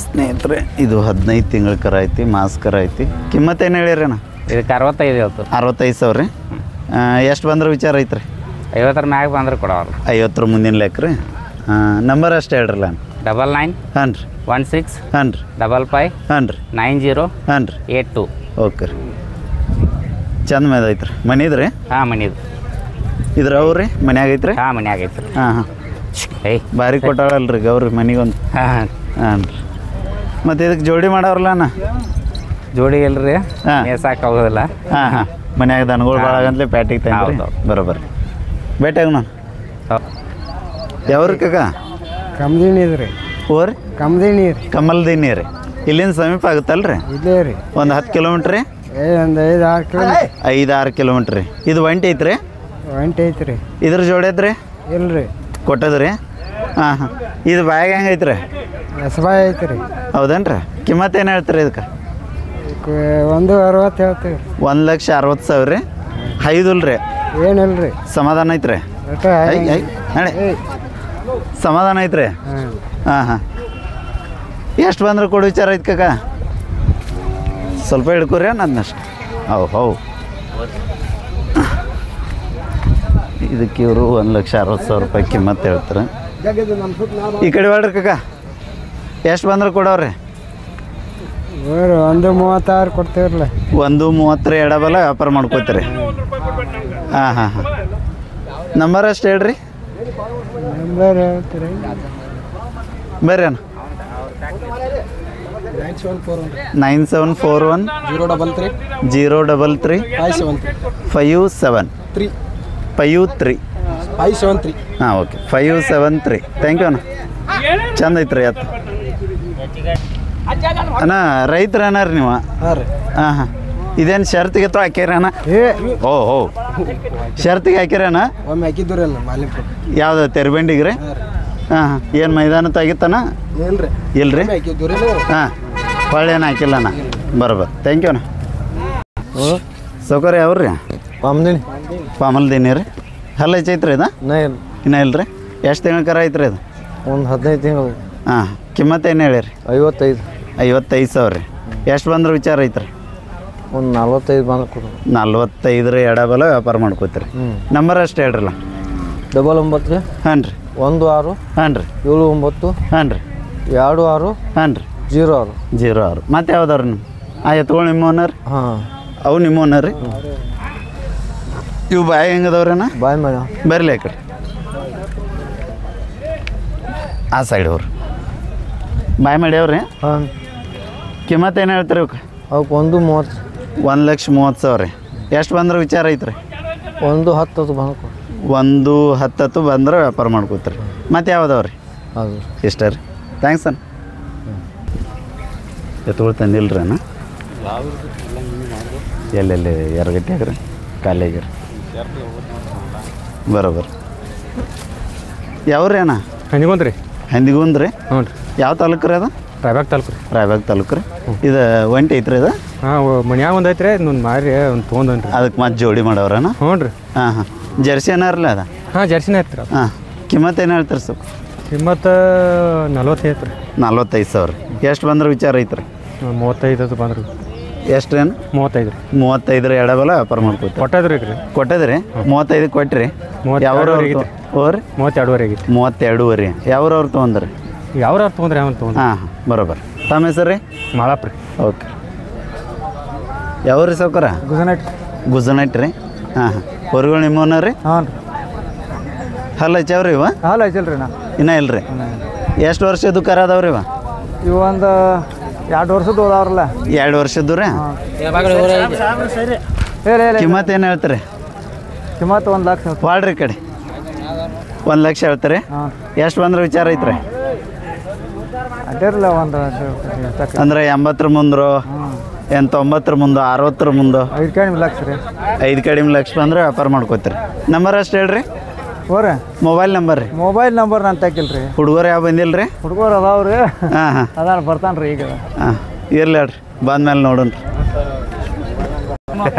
Speaker 1: ಸ್ನೇಹಿತರೆ ಇದು 15 ತಿಂಗಳ ಕರ ಐತಿ ಮಾಸ್ ಕರ ಐತಿ ಕಿಮ್ಮತ್ತೇನು ಹೇಳಿರಿ ಅಣ್ಣ
Speaker 8: ಇದಕ್ಕೆ 65 ಹೇಳ್ತು
Speaker 1: 65,000 ರೀ ಎಷ್ಟು ಬಂದ್ರೆ ವಿಚಾರ ಐತ್ರಿ
Speaker 8: 50 ಮ್ಯಾಗ ಬಂದ್ರೆ ಕೊಡೋಲ್ಲ
Speaker 1: 50 ಮುಂದಿನ ಲೆಕ್ಕ ರೀ ನಂಬರ್ ಅಷ್ಟು ಹೇಳ್ರಲ್ಲ
Speaker 8: 99
Speaker 1: ಹಾಂ ರೀ
Speaker 8: 16
Speaker 1: ಹಾಂ ರೀ
Speaker 8: 55
Speaker 1: ಹಾಂ ರೀ
Speaker 8: 90
Speaker 1: ಹಾಂ ರೀ
Speaker 8: 82
Speaker 1: ಓಕೆ ರೀ ಚಂದ ಮೇದ ಐತ್ರಿ ಮನಿದ್ರಿ
Speaker 8: ಹಾಂ ಮನಿದು
Speaker 1: ಇದ್ರ ಅವ್ರಿ ಮನ್ಯಾಗ ಐತ್ರಿ
Speaker 8: ಹಾಂ ಮನ್ಯಾಗ ಐತ್ರಿ
Speaker 1: ಹಾಂ ಹಾಂ
Speaker 8: ಏಯ್
Speaker 1: ಭಾರಿ ಕೊಟ್ಟಾಳಲ್ರಿ ಗೌರಿ ಮನಿಗೊಂದು
Speaker 8: ಹಾಂ
Speaker 1: ಹಾಂ ರೀ ಮತ್ತು ಇದಕ್ಕೆ ಜೋಡಿ ಮಾಡವ್ರಲ್ಲ ಅಣ್ಣ
Speaker 8: ಜೋಡಿ ಇಲ್ರಿ
Speaker 1: ಹಾಂ.
Speaker 8: ಮೇಸಾಕ ಆಗೋದಿಲ್ಲ
Speaker 1: ಹಾಂ ಹಾಂ ಮನ್ಯಾಗ ದನಗಳು ಭಾಳ ಆಗಂತಲೇ ಪ್ಯಾಟಿಗೆ ತಂದ್ರಿ
Speaker 8: ಹೌದು.
Speaker 1: ಬರೋಬ್ಬರ ಭೇಟಿಯಾಗ ನಾನು ಯಾವ್ರಿ ಕಾಕ
Speaker 3: ಕಮ್ದಿನಿ ಇದ್ರಿ
Speaker 1: ಓರಿ
Speaker 3: ಕಮ್ದಿನಿ ರೀ
Speaker 1: ಕಮಲ್ದಿನಿ ರೀ ಇಲ್ಲಿಂದ ಸಮೀಪ ಆಗುತ್ತಲ್ರಿ
Speaker 3: ಇಲ್ಲೇ ರೀ
Speaker 1: ಒಂದು 10 ಕಿಲೋಮೀಟ್ರ್ ರೀ
Speaker 3: ಒಂದು 5-6 ಕಿಲೋಮೀಟ್ರ್
Speaker 1: 5-6 ಕಿಲೋಮೀಟ್ರ್ ರೀ ಇದು ಒಂಟಿ ಐತ್ರಿ
Speaker 3: ಒಂಟಿ ಐತ್ರಿ
Speaker 1: ಇದ್ರ ಜೋಡಿ ಐತ್ರಿ
Speaker 3: ಇಲ್ರಿ
Speaker 1: ಕೊಟ್ಟದ್ರಿ ಹಾಂ ಹಾಂ ಇದು ಬ್ಯಾಗ್ ಹೆಂಗೆ ಐತ್ರಿ
Speaker 3: ಹೆಸಬಾಯಿ ಐತ್ರಿ
Speaker 1: ಹೌದೇನ್ರಿ ಕಿಮ್ಮತ್ತು ಏನು ಹೇಳ್ತೀರಿ ಇದಕ್ಕೆ
Speaker 3: 160 ಹೇಳ್ತೀವಿ
Speaker 1: 1,60,000 ರೀ ಐದುಲ್ರಿ
Speaker 3: ಏನಿಲ್ರಿ
Speaker 1: ಸಮಾಧಾನ ಐತ್ರಿ
Speaker 3: ಒಟ್ಟು
Speaker 1: ಐ ಐ ನಡೆ ಸಮಾಧಾನ ಐತ್ರಿ
Speaker 3: ಹಾಂ
Speaker 1: ಹಾಂ ಹಾಂ ಎಷ್ಟು ಬಂದ್ರೆ ಕೊಡು ವಿಚಾರ ಐತೆ ಕಾಕ ಸ್ವಲ್ಪ ಹಿಡ್ಕೊರಿ ನನ್ನಷ್ಟು ಹೌ ಇದಕ್ಕೆ ಇವರು 1,60,000 ರೂಪಾಯಿ ಕಿಮ್ಮತ್ತು ಹೇಳ್ತಾರೆ ಈ ಕಡೆ ಹೇಳ್ರಿ ಕಾಕ ಎಷ್ಟು ಬಂದ್ರೆ ಕೊಡೋರಿ
Speaker 3: 136 ಕೊಡ್ತೀವ್ರಲ್ಲ
Speaker 1: 1:30 ಎಡಬಲ ವ್ಯಾಪಾರ ಮಾಡ್ಕೋತೀರಿ ಹಾಂ ಹಾಂ ಹಾಂ ನಂಬರ್ ಅಷ್ಟು ಹೇಳ್ರಿ
Speaker 3: ನಂಬರ್ ಹೇಳ್ತೀರಿ
Speaker 1: ಬರ್ರಿ ಅಣ್ಣ 9741 033 573 ಹಾಂ ಓಕೆ 573 ಥ್ಯಾಂಕ್ ಯು ಅಣ್ಣ ಚಂದ ಐತ್ರಿ ಆಯ್ತು ಅಣ್ಣ ರೈತರ ಅಣ್ಣ ರೀ ನೀವು
Speaker 3: ಹಾಂ ರೀ
Speaker 1: ಹಾಂ ಹಾಂ ಇದೇನು ಶರ್ತಿಗೆ ತೋ ಹಾಕ್ಯಾರ ಅಣ್ಣ ಓ ಶರ್ತಿಗೆ ಹಾಕ್ಯಾರ ಅಣ್ಣ
Speaker 3: ಒಮ್ಮೆ ಹಾಕಿದ್ರಿ ಅಲ್ಲ ಮಾಲಿಕ್
Speaker 1: ಯಾವ್ದು ತೆರಬಂಡಿಗೆ ರೀ ಹಾಂ ಹಾಂ ಏನು ಮೈದಾನ ತಾಗಿತ್ತಣ್ಣ
Speaker 3: ಇಲ್ರಿ
Speaker 1: ಇಲ್ರಿ
Speaker 3: ಹಾಕಿದ್ರಿ
Speaker 1: ಹಾಂ ಹೊಳ್ಳೇನು ಹಾಕಿಲ್ಲ ಅಣ್ಣ ಬರೋಬರ್ ಥ್ಯಾಂಕ್ ಯು ಅಣ್ಣ ಸೌಕರ್ಯ ಯಾವ್ರಿ
Speaker 3: ಪಾಮ್ದಿನಿ
Speaker 1: ಪಾಮಲ್ದಿನಿ ರೀ ಹಲ್ಲ ಐತ್ರಿ ಇದು ಇನ್ನೂ ಇಲ್ಲ ರೀ ಎಷ್ಟು ತಿಂಗಳ ಕರ ಐತ್ರಿ ಇದು
Speaker 3: ಒಂದು 15 ತಿಂಗಳು
Speaker 1: ಹಾಂ ಕಿಮ್ಮತ್ತು ಏನು ಹೇಳಿರಿ
Speaker 3: 55
Speaker 1: 55,000 ರೀ ಎಷ್ಟು ಬಂದ್ರೆ ವಿಚಾರ ಐತ್ರಿ
Speaker 3: ಒಂದು 45 ಬಂದು ಕೊಡು.
Speaker 1: 45 ಎಡಬಲ ವ್ಯಾಪಾರ ಮಾಡ್ಕೋತೀರಿ. ನಂಬರ್ ಅಷ್ಟು ಹೇಳ್ರಲ್ಲ.
Speaker 3: 99
Speaker 1: ಹಾಂ ರೀ
Speaker 3: 16
Speaker 1: ಹಾಂ ರೀ
Speaker 3: 79
Speaker 1: ಹಾಂ ರೀ
Speaker 3: 26
Speaker 1: ಹಾಂ ರೀ
Speaker 3: 06
Speaker 1: 06. ಮತ್ತೆ ಯಾವ್ದವ್ರಿ ನಿಮ್ಮ ಎತ್ಗಳು ನಿಮ್ಮ ಓನರ್?
Speaker 3: ಹಾಂ
Speaker 1: ಅವು ನಿಮ್ಮ ಓನರ್ ರೀ? ಇವು ಬಾಯಿ ಹೆಂಗದವ್ರೇನ?
Speaker 3: ಬಾಯ್ ಮಾಡ
Speaker 1: ಬರಲಿ ಆ ಕಡೆ ಆ ಸೈಡ್ ಅವ್ರು ಬಾಯ್ ಮಾಡ್ಯಾವ್ರಿ.
Speaker 3: ಹಾಂ
Speaker 1: ಕಿಮ್ಮತ್ತು ಏನು ಹೇಳ್ತೀರಿ ಅವಕ್ಕೆ?
Speaker 3: ಅವಕ್ಕೆ 130
Speaker 1: 1,30,000 ರೀ. ಎಷ್ಟು ಬಂದ್ರೆ ವಿಚಾರ ಐತ್ರಿ?
Speaker 3: 110 ಬಂದು ಕೊಡು.
Speaker 1: 110 ಬಂದ್ರೆ ವ್ಯಾಪಾರ ಮಾಡ್ಕೋತೀರಿ. ಮತ್ತೆ ಯಾವ್ದವ್ರಿ?
Speaker 3: ಹೌದು
Speaker 1: ಇಷ್ಟ ರೀ. ಥ್ಯಾಂಕ್ಸ್ ಅಣ್ಣ. ಎತ್ಕೊಳ್ ತಂದಿಲ್ರಿ ಅಣ್ಣ? ಎಲ್ಲೆಲ್ಲಿ ಎರಗಟ್ಟಿ ಆಗ್ರಿ ಖಾಲಿ ಆಗ್ರಿ ಬರೋಬರ್. ಯಾವ್ರಿ ಅಣ್ಣ?
Speaker 4: ಹಂದಿಗೊಂದ್ರಿ.
Speaker 1: ಹಂದಿಗುಂದ್ರಿ?
Speaker 4: ಹ್ಞೂ ರೀ.
Speaker 1: ಯಾವ ತಾಲೂಕು ರೀ ಅದು?
Speaker 4: ರಾಯಬಾಗ್ ತಾಲೂಕು ರೀ.
Speaker 1: ರಾಯಬಾಗ್ ತಾಲೂಕು ರೀ. ಇದು ಒಂಟಿ ಐತ್ರಿ ಇದು?
Speaker 4: ಹಾಂ ಮನ್ಯಾಗ ಒಂದು ಐತ್ರಿ ಒಂದು ಮಾರಿ ಒಂದು ತೊಗೊಂಡ್ರಿ.
Speaker 1: ಅದಕ್ಕೆ ಮತ್ತೆ ಜೋಡಿ ಮಾಡವ್ರಣ್ಣ?
Speaker 4: ಹ್ಞೂ ರೀ.
Speaker 1: ಹಾಂ ಹಾಂ ಜರ್ಸಿ ಏನಾರಲ್ಲ ಅದ?
Speaker 4: ಹಾಂ ಜರ್ಸಿನೇ ಐತ್ರಿ.
Speaker 1: ಹಾಂ ಕಿಮ್ಮತ್ತು ಏನು ಹೇಳ್ತೀರಿ ಸ್ವಲ್ಪ?
Speaker 4: ಕಿಮ್ಮತ್ತು 45 ರೀ.
Speaker 1: 45,000. ಎಷ್ಟು ಬಂದ್ರೆ ವಿಚಾರ ಐತ್ರಿ?
Speaker 4: 35 ಬಂದ್ರಿ.
Speaker 1: ಎಷ್ಟ್ರೇನು?
Speaker 4: 35 ರೀ.
Speaker 1: 35 ಎಡಬಲ ವ್ಯಾಪಾರ ಮಾಡ್ಕೋತೀವಿ.
Speaker 4: ಕೊಟ್ಟದ್ರಿ ರೀ.
Speaker 1: ಕೊಟ್ಟದ್ರಿ? 35 ಕೊಟ್ರಿ?
Speaker 4: 32
Speaker 1: ಓರಿ
Speaker 4: 32 ಆಗೈತಿ.
Speaker 1: 32 ಯಾವ್ರವ್ರು ತೊಗೊಂಡ್ರಿ?
Speaker 4: ಯಾವ್ರು ತೊಗೊಂಡ್ರಿ ಅವ್ನು ತೊಗೊಂಡ್ರಿ.
Speaker 1: ಹಾಂ ಹಾಂ ಬರೋಬರ್. ತಮ್ಮ ಹೆಸರು ರೀ?
Speaker 4: ಮಾಳಪ್ಪ ರೀ.
Speaker 1: ಓಕೆ. ಯಾವ್ರಿ ಸೌಕರ?
Speaker 3: ಗುಜನಟ್
Speaker 1: ಗುಜನಟ್ ರೀ. ಹಾಂ ಹಾಂ ಹೊರಗಳು ನಿಮ್ಮವನ್ನ ರೀ?
Speaker 3: ಹಾಂ ರೀ.
Speaker 1: ಹಲ್ಲ ಹಚ್ಚಾವ್ರಿ ಇವ?
Speaker 3: ಹಾಲು ಐತಲ್ರಿ ನಾ
Speaker 1: ಇನ್ನೂ ಇಲ್ರಿ. ಎಷ್ಟು ವರ್ಷದ್ದು ಕರ ಅದಾವ್ರಿ ಇವ?
Speaker 3: ಇವು ಒಂದು 2 ವರ್ಷದ್ದು ಹೋದವ್ರಲ್ಲ.
Speaker 1: 2 ವರ್ಷದ್ದು ರೀ.
Speaker 3: ಹೇಳಿ
Speaker 1: ಕಿಮ್ಮತ್ತು ಏನು ಹೇಳ್ತೀರಿ?
Speaker 3: ಕಿಮ್ಮತ್ತು 1 ಲಕ್ಷ.
Speaker 1: ವಾಡ್ರಿ ಈ ಕಡೆ 1 ಲಕ್ಷ ಹೇಳ್ತೀರಿ?
Speaker 3: ಹಾಂ
Speaker 1: ಎಷ್ಟು ಬಂದ್ರೆ ವಿಚಾರ ಐತ್ರಿ?
Speaker 3: ಅದಿರಲ್ಲ ಒಂದು
Speaker 1: ಅಂದ್ರೆ 80 ಮುಂದ್ರು ಏನು 90 ಮುಂದೆ 60 ಮುಂದೆ
Speaker 3: 5 ಕಡಿಮೆ ಲಕ್ಷ ರೀ.
Speaker 1: 5 ಕಡಿಮೆ ಲಕ್ಷ ಬಂದ್ರೆ ವ್ಯಾಪಾರ ಮಾಡ್ಕೋತೀರಿ. ನಂಬರ್ ಅಷ್ಟು ಹೇಳ್ರಿ.
Speaker 3: ಹೋರಿ
Speaker 1: ಮೊಬೈಲ್ ನಂಬರ್ ರೀ?
Speaker 3: ಮೊಬೈಲ್ ನಂಬರ್ ನಾನು ತಕ್ಕಿಲ್ರಿ.
Speaker 1: ಹುಡುಗರು ಯಾವ ಬಂದಿಲ್ಲ ರೀ?
Speaker 3: ಹುಡುಗರು ಅದಾವ್ರಿ.
Speaker 1: ಹಾಂ ಹಾಂ
Speaker 3: ಅದಾನ ಬರ್ತಾನೆ ರೀ ಈಗ.
Speaker 1: ಹಾಂ ಇರ್ಲಿ ಹೇಳ್ರಿ ಬಂದ್ಮೇಲೆ ನೋಡೋಣ ರೀ.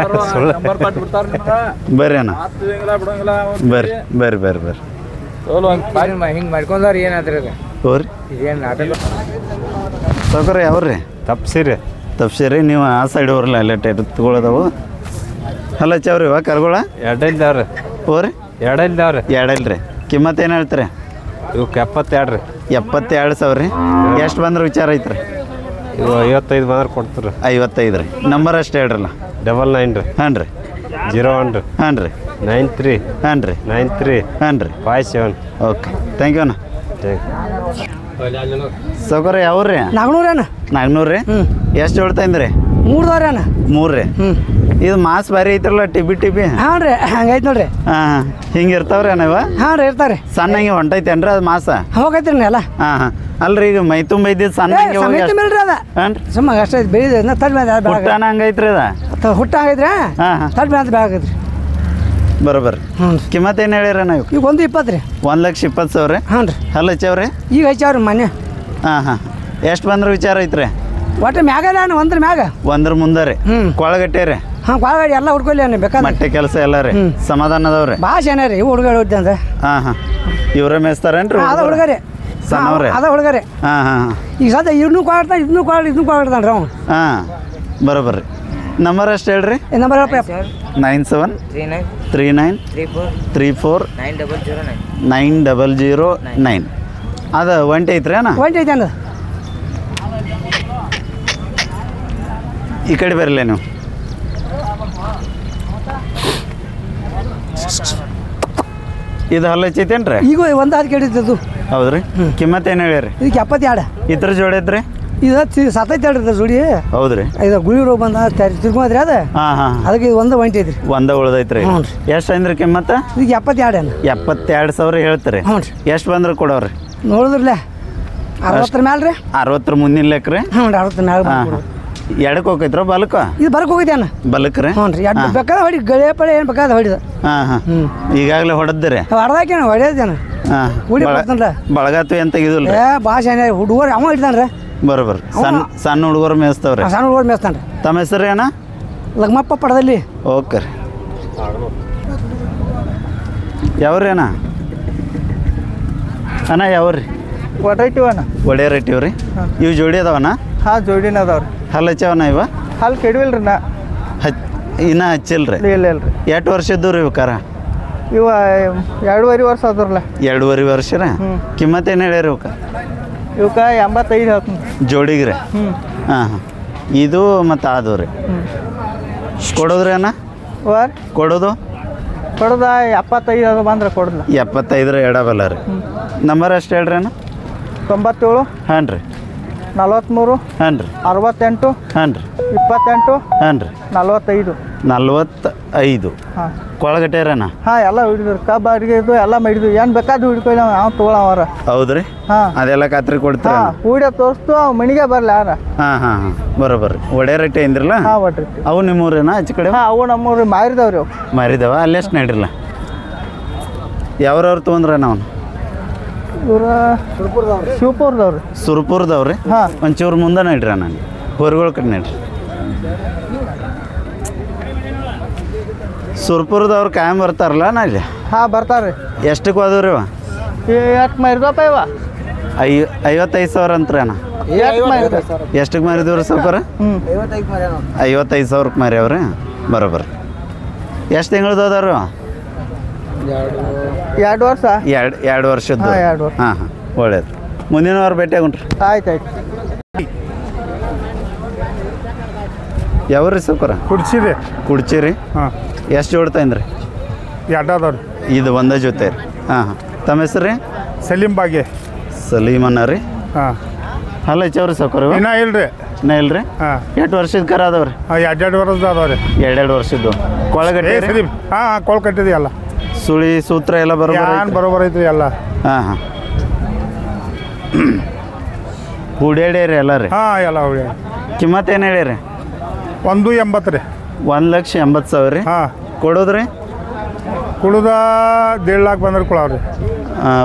Speaker 1: ಬರ್ರಿ ಅಣ್ಣ ಬರ್ರಿ ಬರ್ರಿ ಬರ್ರಿ ಬರ್ರಿ.
Speaker 3: ಹಿಂಗೆ ಮಾಡ್ಕೊಂಡ್ರಿ ಏನಾದ್ರಿ ಅದು?
Speaker 1: ಹೋರಿ
Speaker 3: ಏನು ನಾಟಕ
Speaker 1: ಸೌಕರ್ಯ ಯಾವ್ರಿ?
Speaker 4: ತಪ್ಸಿರಿ.
Speaker 1: ತಪ್ಸಿರಿ. ನೀವು ಆ ಸೈಡ್ ಹೋರಲ್ಲ ಎಲ್ಲ ಎತ್ಕೊಳ್ಳೋದವು ಹಲ್ಲ ಹಚ್ಚಾವ್ರಿ ಇವ ಕರ್ಗೋಳ?
Speaker 4: 2 ಇಲ್ದಾವ್ರಿ.
Speaker 1: ಹೋರಿ
Speaker 4: 2 ಇಲ್ದಾವ್ರಿ.
Speaker 1: 2 ಇಲ್ರಿ. ಕಿಮ್ಮತ್ತು ಏನು ಹೇಳ್ತೀರಿ?
Speaker 4: ಇವಕ್ಕೆ 72 ರೀ.
Speaker 1: 72,000 ರೀ. ಎಷ್ಟು ಬಂದ್ರೆ ವಿಚಾರ ಐತ್ರಿ?
Speaker 4: ಇವು 55 ಬಂದ್ರೆ ಕೊಡ್ತೀರಿ.
Speaker 1: 55 ರೀ. ನಂಬರ್ ಅಷ್ಟು ಹೇಳ್ರಲ್ಲ.
Speaker 4: 99 ರೀ.
Speaker 1: ಹಾಂ ರೀ
Speaker 4: 01 ರೀ.
Speaker 1: ಹಾಂ ರೀ
Speaker 4: 93
Speaker 1: ಹಾಂ ರೀ
Speaker 4: 93
Speaker 1: ಹಾಂ ರೀ
Speaker 4: 57.
Speaker 1: ಓಕೆ ಥ್ಯಾಂಕ್ ಯು ಅಣ್ಣ.
Speaker 4: ಥ್ಯಾಂಕ್
Speaker 1: ಸೌಕರ್ಯ ಯಾವ್ರಿ?
Speaker 3: ನಾಗ್ನೂರಣ್ಣ.
Speaker 1: 400 ರೀ. ಎಷ್ಟು ಹೇಳ್ತಾಯಿದ್ರಿ?
Speaker 3: 3 ಅಣ್ಣ.
Speaker 1: 3 ರೀ. ಇದು ಮಾಸ್ ಭಾರಿ ಐತ್ರಲ್ಲ ಟಿಬಿ ಟಿಬಿ?
Speaker 3: ಹಾಂ ರೀ ಹಂಗೈತೆ ನೋಡ್ರಿ.
Speaker 1: ಹಾಂ ಹಿಂಗೆ ಇರ್ತಾವ್ರಿ ಅಣ್ಣ ಇವ?
Speaker 3: ಹಾಂ ರೀ ಇರ್ತಾರೆ.
Speaker 1: ಸಣ್ಣ ಹಂಗೆ ಹೊಂಟೈತೇನ್ರಿ ಅದು ಮಾಸ?
Speaker 3: ಹೋಗೈತ್ರಿ ಎಲ್ಲ.
Speaker 1: ಹಾಂ ಹಾಂ ಅಲ್ರಿ ಈಗ ಮೈ ತುಂಬ ಇದ್ದಿದ್ದು ಸಣ್ಣ ಹಂಗೆ ಹೋಗಿ
Speaker 3: ಮೇಲ್ರಿ ಅದ
Speaker 1: ಹಾಂ ರೀ
Speaker 3: ಸುಮ್ಮ ಅಷ್ಟೇ ಬೆಳೆದ ತಡ್ ಮೇಲೆ
Speaker 1: ಹುಟ್ಟಾನ ಹಂಗೈತ್ರಿ ಅದ
Speaker 3: ಹುಟ್ಟ ಆಗೈತ್ರಿ.
Speaker 1: ಹಾಂ ಹಾಂ
Speaker 3: ತಡ್ ಮೇಲೆ ಆಗೈತ್ರಿ.
Speaker 1: ಬರೋಬರ್ರಿ.
Speaker 3: ಹ್ಞೂ
Speaker 1: ಕಿಮ್ಮತ್ತು ಏನು ಹೇಳ್ಯಾರ ನಾವು?
Speaker 3: ಈಗ 120 ರೀ.
Speaker 1: 1,20,000 ರೀ.
Speaker 3: ಹಾಂ ರೀ
Speaker 1: ಹಲ್ಲ ಹಚ್ಚವ್ರಿ?
Speaker 3: ಈಗ ಹಚ್ಚಾವ್ರಿ ಮನೆ.
Speaker 1: ಹಾಂ ಹಾಂ ಎಷ್ಟು ಬಂದ್ರೆ ವಿಚಾರ ಐತ್ರಿ?
Speaker 3: ಒಟ್ಟು ಮ್ಯಾಗಲ್ಲ ಅಣ್ಣ ಒಂದ್ರ ಮ್ಯಾಗ
Speaker 1: ಒಂದ್ರ ಮುಂದೆ ರೀ. ಕೊಳಗಟ್ಟೆ ರೀ.
Speaker 3: ಹಾಂ ಕೊಳಗಡೆ ಎಲ್ಲ ಹುಡ್ಕೊಲ್ಲಿ ಅಣ್ಣ ಬೇಕಾದ್ರೆ
Speaker 1: ಮಟ್ಟೆ ಕೆಲಸ ಎಲ್ಲ ರೀ. ಸಮಾಧಾನ ಅದಾವ್ರಿ?
Speaker 3: ಭಾಳ ಜನ ರೀ ಹುಡುಗರು ಹೊಡ್ದೆ ಅಂದ್ರೆ.
Speaker 1: ಹಾಂ ಹಾಂ ಇವ್ರ ಮೇಸ್ತಾರೇನ್ರಿ?
Speaker 3: ಅದ ಹುಡುಗರಿ
Speaker 1: ಸಣ್ಣವ್ರೆ?
Speaker 3: ಅದ ಹುಡುಗರಿ.
Speaker 1: ಹಾಂ ಹಾಂ ಹಾಂ
Speaker 3: ಈಗ ಸದ್ಯ ಇವ್ನು ಕೊಡ್ತಾನೆ ಇದನ್ನು ಕೊಡ್ತಾನೆ ರೀ ಅವ್ನು.
Speaker 1: ಹಾಂ ಬರೋಬರ್ರಿ. ನಂಬರ್ ಅಷ್ಟು ಹೇಳ್ರಿ.
Speaker 3: ನಂಬರ್ ಹೇಳಪ್ಪ.
Speaker 1: 9739 34 9009. ಅದು ಒಂಟಿ ಐತ್ರಿ ಅಣ್ಣ?
Speaker 3: ಒಂಟಿ ಐತೆ ಅಣ್ಣ.
Speaker 1: ಈ ಕಡೆ ಬರಲ್ಲ ನೀವು. ಇದು ಹಲ್ಲ ಹಚ್ಚೈತೇನ್ರಿ?
Speaker 3: ಈಗ ಒಂದು ಹಾಕಿ ಹಿಡಿತದ್ದು.
Speaker 1: ಹೌದ್ರಿ. ಕಿಮ್ಮತ್ತು ಏನು ಹೇಳಿರಿ?
Speaker 3: ಇದಕ್ಕೆ 72.
Speaker 1: ಇದ್ರ ಜೋಡಿ ಐತ್ರಿ?
Speaker 3: ಇದು ಸತ್ತೈತೆ ಹೇಳ್ರಿ ಜೋಡಿ.
Speaker 1: ಹೌದ್ರಿ.
Speaker 3: ಇದು ಗುಳಿ ರೋಗ ಬಂದ ತಿರ್ಕೊಂಡ್ರಿ ಅದು.
Speaker 1: ಹಾಂ ಹಾಂ
Speaker 3: ಅದಕ್ಕೆ ಇದು ಒಂದು ಒಂಟಿ ಐತ್ರಿ.
Speaker 1: ಒಂದ ಉಳ್ದೈತ್ರಿ.
Speaker 3: ಹ್ಞೂ ರೀ.
Speaker 1: ಎಷ್ಟು ಅಂದ್ರಿ ಕಿಮ್ಮತ್ತ?
Speaker 3: ಇದಕ್ಕೆ 72 ಅಣ್ಣ.
Speaker 1: 72,000 ಹೇಳ್ತೀರಿ?
Speaker 3: ಹ್ಞೂ ರೀ.
Speaker 1: ಎಷ್ಟು ಬಂದ್ರೆ ಕೊಡೋರಿ?
Speaker 3: ನೋಡಿದ್ರಲ್ಲ 60 ಮ್ಯಾಲ ರೀ.
Speaker 1: 60 ಮುಂದಿನ ಲೆಕ್ಕ ರೀ?
Speaker 3: ಹ್ಞೂ ರೀ 60 ಮ್ಯಾಲ.
Speaker 1: ಹಾಂ ಎಡಕ್ಕೆ ಹೋಗೈತ್ರ ಬಲಕ್ಕ?
Speaker 3: ಇದು ಬರಕ್ಕೆ ಹೋಗಿದ್ದೆ ಅಣ್ಣ.
Speaker 1: ಬಲಕ್ಕೆ ರೀ?
Speaker 3: ಹ್ಞೂ ರೀ ಎರಡು ಬೇಕಾದ ಹೊಡಿ ಗಳೆ ಪಳೆ ಏನು ಬೇಕಾದ ಹೊಡಿದ.
Speaker 1: ಹಾಂ ಹಾಂ ಈಗಾಗಲೇ ಹೊಡೆದ್ರಿ?
Speaker 3: ಹೊಡೆದಾಕೇನ ಹೊಡೆಯೋದೇನ
Speaker 1: ಹಾಂ
Speaker 3: ಹುಡಿ ಬರ್ತಾನಲ್ಲ
Speaker 1: ಬಳಗಾತು ಏನು ತೆಗಿದಿಲ್ಲ?
Speaker 3: ಭಾಳ ಜನ ಹುಡುಗರು ಅವ ಹಿಡ್ದಾನ ರೀ.
Speaker 1: ಬರೋಬರ್. ಸಣ್ಣ ಹುಡುಗರು ಮೇಯಿಸ್ತವ್ರಿ?
Speaker 3: ಸಣ್ಣ ಹುಡುಗರು ಮೇಯಿಸ್ತಾನ ರೀ.
Speaker 1: ತಮ್ಮ ಹೆಸರು ಅಣ್ಣ?
Speaker 3: ಲಗ್ಮಪ್ಪ ಪಡದಲ್ಲಿ.
Speaker 1: ಓಕೆ ರೀ. ಯಾವ್ರಿ ಅಣ್ಣ? ಅಣ್ಣ ಯಾವ್ರಿ?
Speaker 3: ಒಡೈಟಿವ ಅಣ್ಣ.
Speaker 1: ಒಡೆಯ ರೇಟಿವ್ ರೀ. ಇವು ಜೋಡಿ ಅದಾವಣ್ಣ?
Speaker 3: ಹಾಂ ಜೋಡಿನ ಅದಾವ್ರಿ.
Speaker 1: ಹಲ್ಲ ಹಚ್ಚವಣ್ಣ ಇವ?
Speaker 3: ಹಾಲು ಕೆಡವಿಲ್ರಿ ನಾ.
Speaker 1: ಇನ್ನೂ ಹಚ್ಚಿಲ್ರಿ
Speaker 3: ಇಲ್ಲ ಇಲ್ಲ ರೀ
Speaker 1: ಎಷ್ಟು ವರ್ಷದ್ದು ರೀ ಕರ
Speaker 3: ಇವ 2.5 ವರ್ಷ ಆದ್ರಲ್ಲ
Speaker 1: 2.5 ವರ್ಷ ರೀ ಕಿಮ್ಮತ್ತು ಏನು ಹೇಳ್ಯಾರ ಇವಕ್ಕೆ
Speaker 3: ಇವಕ್ಕೆ 85 ಹೇಳ್ತೀನಿ
Speaker 1: ಜೋಡಿಗೆ ರೀ ಹಾಂ ಹಾಂ ಇದು ಮತ್ತು ಅದು ರೀ ಕೊಡೋದ್ರಿ ಅಣ್ಣ
Speaker 3: ವಾರ್
Speaker 1: ಕೊಡೋದು
Speaker 3: ಕೊಡೋದ 75 ಅದು ಬಂದ್ರೆ ಕೊಡಲ್ಲ
Speaker 1: 75 ಎಡಬಲ್ಲ ರೀ ನಂಬರ್ ಅಷ್ಟು ಹೇಳ್ರಿ ಅಣ್ಣ
Speaker 3: 97
Speaker 1: ಹಾಂ ರೀ
Speaker 3: 43
Speaker 1: ಹಾಂ ರೀ
Speaker 3: 68
Speaker 1: ಹಾಂ ರೀ
Speaker 3: 28
Speaker 1: ಹಾಂ ರೀ
Speaker 3: 45
Speaker 1: 45
Speaker 3: ಹಾಂ
Speaker 1: ಕೊಳಗಟ್ಟೆರಣ್ಣ
Speaker 3: ಹಾಂ ಎಲ್ಲ ಹಿಡಿದ್ರು ಕಬ್ಬು ಅಡಿಗೆ ಇದು ಎಲ್ಲ ಮಾಡಿದ್ವಿ ಏನು ಬೇಕಾದ್ರು ಹಿಡ್ಕೊಳ್ಳಿ ನಾವು ತೊಗೊಳವರ
Speaker 1: ಹೌದ್ರಿ
Speaker 3: ಹಾಂ
Speaker 1: ಅದೆಲ್ಲ ಖಾತ್ರಿ ಕೊಡ್ತೀರ
Speaker 3: ಹಾಂ ಹೂಡ್ಯ ತೋರಿಸ್ತು ಅವು ಮಣಿಗೆ ಬರಲ್ಲ ಯಾರ
Speaker 1: ಹಾಂ ಹಾಂ ಹಾಂ ಬರೋಬರ್ರಿ ಒಡೆ ರಟ್ಟೆ ಅಂದ್ರಲ್ಲ
Speaker 3: ಹಾಂ ಒಟ್ರಿ
Speaker 1: ಅವು ನಿಮ್ಮೂರೇನ ಆಚೆ ಕಡೆ
Speaker 3: ಹಾಂ ಅವು ನಮ್ಮೂರು ಮಾರಿದವ್ರಿ ಅವು
Speaker 1: ಮಾರಿದವ ಅಲ್ಲೆಷ್ಟು ನಡ್ರಿಲ್ಲ ಯಾವ್ರವ್ರು ತೊಗೊಂಡ್ರೆ ನಾವು
Speaker 3: ಇವ್ರ ಶಿವಪುರದವ್ರಿ
Speaker 1: ಸುರ್ಪುರದವ್ರಿ
Speaker 3: ಹಾಂ
Speaker 1: ಒಂಚೂರು ಮುಂದೆ ನಡ್ರಿ ನಾನು ಹೊರಗಳ ಕಡೆ ನಡ್ರಿ ಸುರ್ಪುರದವ್ರು ಕಾಯಂ ಬರ್ತಾರಲ್ಲ ನಾಳೆ
Speaker 3: ಹಾಂ ಬರ್ತಾರ್ರಿ
Speaker 1: ಎಷ್ಟಕ್ಕೆ ಹೋದವ್ರಿ ಇವ
Speaker 3: ಎಷ್ಟು ಮಾರಿದಪ್ಪ ಇವ
Speaker 1: 55,000 ಅಂತ್ರಿ ಅಣ್ಣ
Speaker 3: ಎಷ್ಟು ಮಾರಿದ
Speaker 1: ಎಷ್ಟಕ್ಕೆ ಮಾರಿದವ್ರಿ ಸಾವ್ಕಾರ
Speaker 3: ಹ್ಞೂ
Speaker 1: 55,000ಕ್ಕೆ ಮಾರ್ಯಾವ್ರಿ ಬರೋಬರ್ರಿ ಎಷ್ಟು ತಿಂಗಳದ್ದು ಅದಾರು
Speaker 3: 2 ವರ್ಷ
Speaker 1: 2 ವರ್ಷದ್ದು
Speaker 3: ಹಾಂ 2 ವರ್ಷ
Speaker 1: ಹಾಂ ಹಾಂ ಒಳ್ಳೇದು ಮುಂದಿನ ವಾರ ಭೇಟಿ ಆಗುಂಟ್ರಿ
Speaker 3: ಆಯ್ತು ಆಯ್ತು
Speaker 1: ಯಾವ್ರಿ ಸಾವ್ಕಾರ
Speaker 9: ಕುಡ್ಸಿರಿ
Speaker 1: ಕುಡ್ಚಿರಿ
Speaker 9: ಹಾಂ
Speaker 1: ಎಷ್ಟು ಜೋಡ್ತಾಯಿನ್ರಿ
Speaker 9: ಎರಡು ಅದಾವ್ರಿ
Speaker 1: ಇದು ಒಂದೇ ಜೊತೆ ರೀ ಹಾಂ ಹಾಂ ತಮ್ಮ ಹೆಸ್ರು ರೀ
Speaker 9: ಸಲೀಂ ಬಾಗೆ
Speaker 1: ಸಲೀಮಣ್ಣ ರೀ
Speaker 9: ಹಾಂ
Speaker 1: ಅಲ್ಲ ಹೆಚ್ಚವ್ರಿ ಸಾವ್ಕಾರ
Speaker 9: ಇನ್ನೂ ಇಲ್ರಿ
Speaker 1: ಇನ್ನ ಇಲ್ರಿ
Speaker 9: ಹಾಂ
Speaker 1: ಎಷ್ಟು ವರ್ಷದ ಕರ ಅದಾವ್ರಿ
Speaker 9: ಹಾಂ 2 ವರ್ಷದ ಅದಾವ್ರಿ
Speaker 1: 2 ವರ್ಷದ್ದು ಕೊಳಗಟ್ಟೆ ರೀ
Speaker 9: ಸಲೀಂ ಹಾಂ ಕೋಲ್ ಕಟ್ಟಿದಿ ಎಲ್ಲ
Speaker 1: ಸುಳಿ ಸೂತ್ರ ಎಲ್ಲ
Speaker 9: ಏನ್ ಬರೋಬರ್ ಐತ್ರಿ ಎಲ್ಲ
Speaker 1: ಹಾಂ ಹಾಂ ಹೂಡ್ಯಾಡ್ಯಾರಿ ಎಲ್ಲ ರೀ
Speaker 9: ಹಾಂ ಎಲ್ಲ ಹುಳಿ
Speaker 1: ಕಿಮ್ಮತ್ತು ಏನು ಹೇಳ್ಯಾರಿ
Speaker 9: 180 ರೀ
Speaker 1: 1,80,000 ರೀ
Speaker 9: ಹಾಂ
Speaker 1: ಕೊಡೋದ್ರಿ
Speaker 9: ಕುಡ್ದ 1.5 लाख ಬಂದ್ರೆ ಕೊಳವ್ರಿ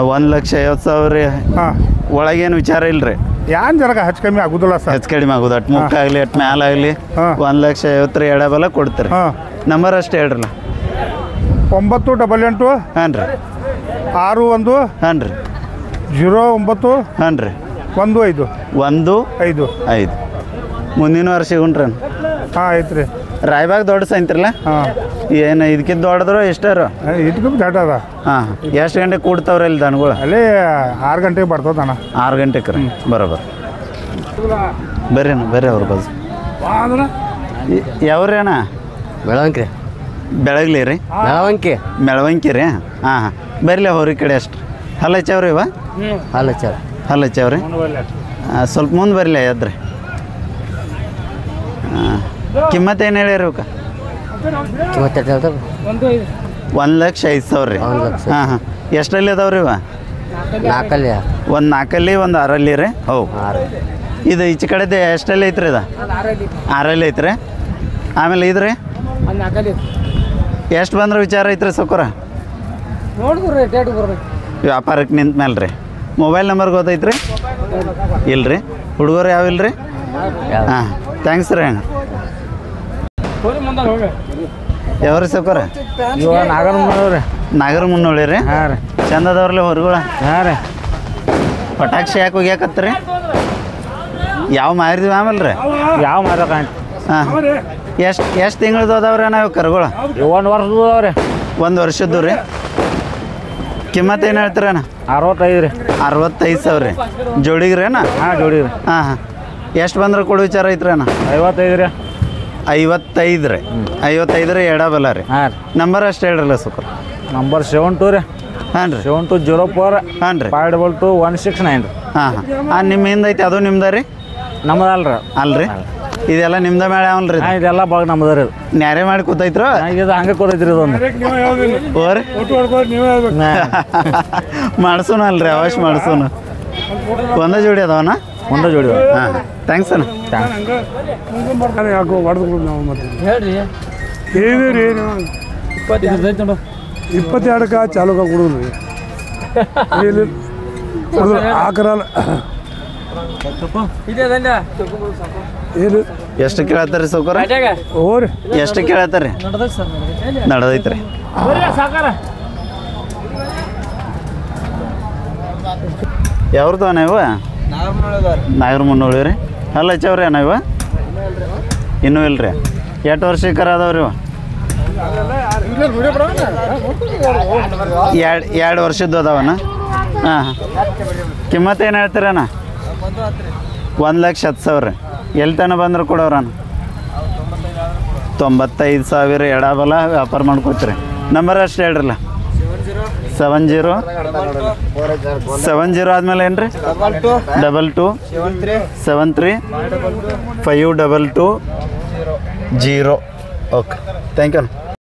Speaker 1: 1,50,000 ರೀ
Speaker 9: ಹಾಂ
Speaker 1: ಒಳಗೇನು ವಿಚಾರ ಇಲ್ರಿ
Speaker 9: ಏನ್ ಜರಗ ಹೆಚ್ಚು ಕಮ್ಮಿ ಆಗುದಿಲ್ಲ ಸರ್
Speaker 1: ಹೆಚ್ಚು ಕಡಿಮೆ ಆಗೋದು ಅಟ್ ಮುಕ್ಕಾಗಲಿ ಅಟ್ ಮ್ಯಾಲಾಗಲಿ
Speaker 9: ಹಾಂ
Speaker 1: 1,50,000 ರೀ ಎಡಬಲ ಕೊಡ್ತೀರಿ
Speaker 9: ಹಾಂ
Speaker 1: ನಂಬರ್ ಅಷ್ಟು ಹೇಳ್ರಲ್ಲ
Speaker 9: 988
Speaker 1: ಹಾಂ ರೀ
Speaker 9: 61
Speaker 1: ಹಾಂ ರೀ
Speaker 9: 09
Speaker 1: ಹಾಂ ರೀ
Speaker 9: 15
Speaker 1: 1 5 ಮುಂದಿನ ವರ್ಷ ಸಿಗುಣ್ರಿ
Speaker 9: ಹಾಂ ಐತ್ರಿ
Speaker 1: ರಾಯಬಾಗ್ ದೊಡ್ಡ ಸಂತ್ರಲ್ಲ
Speaker 9: ಹಾಂ
Speaker 1: ಏನು ಇದಕ್ಕಿಂತ ದೊಡ್ಡದ್ರು ಎಷ್ಟಾರು
Speaker 9: ಇದಕ್ಕೂ ದಟ್ ಅದ
Speaker 1: ಹಾಂ ಎಷ್ಟು ಗಂಟೆಗೆ ಕೂಡ್ತಾವ್ರಿ ಅಲ್ಲಿ ದನಗಳು
Speaker 9: ಅಲ್ಲೇ 6 ಗಂಟೆಗೆ ಬರ್ತದಣ್ಣ
Speaker 1: 6 ಗಂಟೆಗೆ ರೀ ಬರೋಬರ್ ಬರ್ರಿ ಅಣ್ಣ ಬರ್ರಿ ಅವ್ರ ಬಸ್ ಯಾವ್ರಿ ಅಣ್ಣ
Speaker 7: ಬೆಳವಂಕ್ರಿ
Speaker 1: ಬೆಳಗ್ಲಿ ರೀ ಮೆಳವಂಕಿ ರೀ ಹಾಂ ಹಾಂ ಬರ್ಲಿ ಅವ್ರ ಕಡೆ ಅಷ್ಟು ಹಲ್ಲ ಹಚ್ಚವ್ರಿ ಇವ
Speaker 7: ಅಲ್ಲ ಚಲ
Speaker 1: ಹಲ್ಲ ಹಚ್ಚವ್ರಿ ಸ್ವಲ್ಪ ಮುಂದೆ ಬರಲಿ ಎದ್ರಿ ಹಾಂ ಕಿಮ್ಮತ್ತು ಏನು ಹೇಳ್ಯಾರ ಇವಕ್ಕೆ 1,05,000 ರೀ ಹಾಂ ಹಾಂ ಎಷ್ಟರಲ್ಲಿ ಅದಾವ್ರಿ ಇವ
Speaker 7: 4
Speaker 1: ಒಂದು 4 ಒಂದು 6 ರೀ ಹೌದು ಇದು ಈಚೆ ಕಡೆದು ಎಷ್ಟಲ್ಲಿ ಐತ್ರಿ ಇದು 6 ಐತ್ರಿ ಆಮೇಲೆ ಇದು ರೀ ಎಷ್ಟು ಬಂದ್ರೆ ವಿಚಾರ ಐತ್ರಿ ಸೌಕರ ವ್ಯಾಪಾರಕ್ಕೆ ನಿಂತ ಮೇಲೆ ರೀ ಮೊಬೈಲ್ ನಂಬರ್ ಗೊತ್ತೈತ್ರಿ ಇಲ್ರಿ ಹುಡುಗರು ಯಾವ ಇಲ್ರಿ ಹಾಂ ಥ್ಯಾಂಕ್ಸ್ ರೀ ಅಣ್ಣ ಯಾವ್ರಿ ಸೌಕರ ನಾಗರ ಮುನ್ನೋಳಿ ರೀ
Speaker 8: ಹಾಂ ರೀ
Speaker 1: ಚಂದ ಅದಾವ್ರಲ್ಲ ಹೊರಗಳ
Speaker 8: ಹಾಂ ರೀ
Speaker 1: ಪಟಾಕ್ಷಿ ಯಾಕೆ ಹೋಗ್ಯಾಕತ್ರಿ ಯಾವ ಮಾರಿದ್ವಿ ಆಮೇಲೆ ರೀ
Speaker 8: ಯಾವ ಮಾರಕ
Speaker 1: ಹಾಂ ಎಷ್ಟು ತಿಂಗಳದ್ದು ಅದಾವ್ರಿ ನಾವು ಕರುಗಳು
Speaker 8: 1 ವರ್ಷದ್ದು ಅದಾವ್ರಿ
Speaker 1: 1 ವರ್ಷದ್ದು ರೀ ಕಿಮ್ಮತ್ತು ಏನು ಹೇಳ್ತೀರಣ್ಣ
Speaker 8: 65 ರೀ
Speaker 1: 65,000 ರೀ ಜೋಡಿಗೆ ರೀ ಅಣ್ಣ
Speaker 8: ಹಾಂ ಜೋಡಿ ರೀ
Speaker 1: ಹಾಂ ಹಾಂ ಎಷ್ಟು ಬಂದ್ರೆ ಕೊಡೋ ವಿಚಾರ ಐತ್ರಿ ಅಣ್ಣ
Speaker 8: 55 ರೀ
Speaker 1: 55 ರೀ 55 ರೀ ಎಡಬಲ ರೀ
Speaker 8: ಹಾಂ ರೀ
Speaker 1: ನಂಬರ್ ಅಷ್ಟು ಹೇಳ್ರಲ್ಲ ಸುಖ
Speaker 8: ನಂಬರ್ 72 ರೀ
Speaker 1: ಹಾಂ ರೀ
Speaker 8: 7204
Speaker 1: ಹಾಂ ರೀ
Speaker 8: 522 169 ರೀ
Speaker 1: ಹಾಂ ಹಾಂ ನಿಮ್ಮ ಹಿಂದೆ ಐತಿ ಅದು ನಿಮ್ದ ರೀ
Speaker 8: ನಮ್ಮದಲ್ಲ ರೀ
Speaker 1: ಅಲ್ರಿ ಇದೆಲ್ಲ ನಿಮ್ದ ಮೇಳ ಅವನ್ರಿ
Speaker 8: ಹಾಂ ಇದೆಲ್ಲ ಭಾಳ ನಮ್ಮದ ರೀ
Speaker 1: ನ್ಯಾರೆ ಮಾಡಿ ಕೂತೈತ್ರ
Speaker 8: ಇದು ಹಂಗೆ ಕೂತೈತಿ ರೀ ಇದೊಂದು
Speaker 1: ಓರಿ ಮಾಡ್ಸೋಣ ಅಲ್ರಿ ಅವಶ್ಯ ಮಾಡ್ಸೋಣ ಒಂದೇ ಜೋಡಿ ಅದಾವನ
Speaker 8: ಒಂದೇ ಜೋಡಿ
Speaker 1: ಹಾಂ ಥ್ಯಾಂಕ್ಸ್ ಅಣ್ಣ
Speaker 9: ಯಾಕೋ ಹೊಡೆದು ನಾವು ಮತ್ತೆ ಏನೇ ರೀ 22ಕ್ಕೆ ಚಾಲೂಕ ಕೊಡೋದು ಆಕರಲ್ಲ ಏನು
Speaker 1: ಎಷ್ಟು ಕೇಳತ್ತಾರ ಸೌಕರ
Speaker 9: ಓರಿ
Speaker 1: ಎಷ್ಟು ಕೇಳತ್ತಾರ ನಡೆದೈತ್ರಿ ಯಾವ್ದು ಇವ ನಾಗರ ಮುನ್ನೋಳಿ ರೀ ಅಲ್ಲ ಹಚ್ಚವ್ರಿ ಅಣ್ಣ ಇವ ಇನ್ನೂ ಇಲ್ರಿ ಎಷ್ಟು ವರ್ಷಕ್ಕರ ಅದಾವ್ರಿ ಇವು? ಎರಡು ವರ್ಷದ್ದು ಅದಾವನ? ಹಾಂ ಕಿಮ್ಮತ್ತು ಏನು ಹೇಳ್ತೀರಣ್ಣ? 1,10,000. ಎಲ್ಲಿ ತನಕ ಬಂದ್ರೆ ಕೊಡೋರಣ್ಣ? 95,000 ಎಡಬಲ ವ್ಯಾಪಾರ ಮಾಡ್ಕೋತೀರಿ. ನಂಬರ್ ಅಷ್ಟು ಹೇಳ್ರಲ್ಲ. 70 ಆದಮೇಲೆ ಏನು ರೀ? 22 73 522 0. Okay thank you.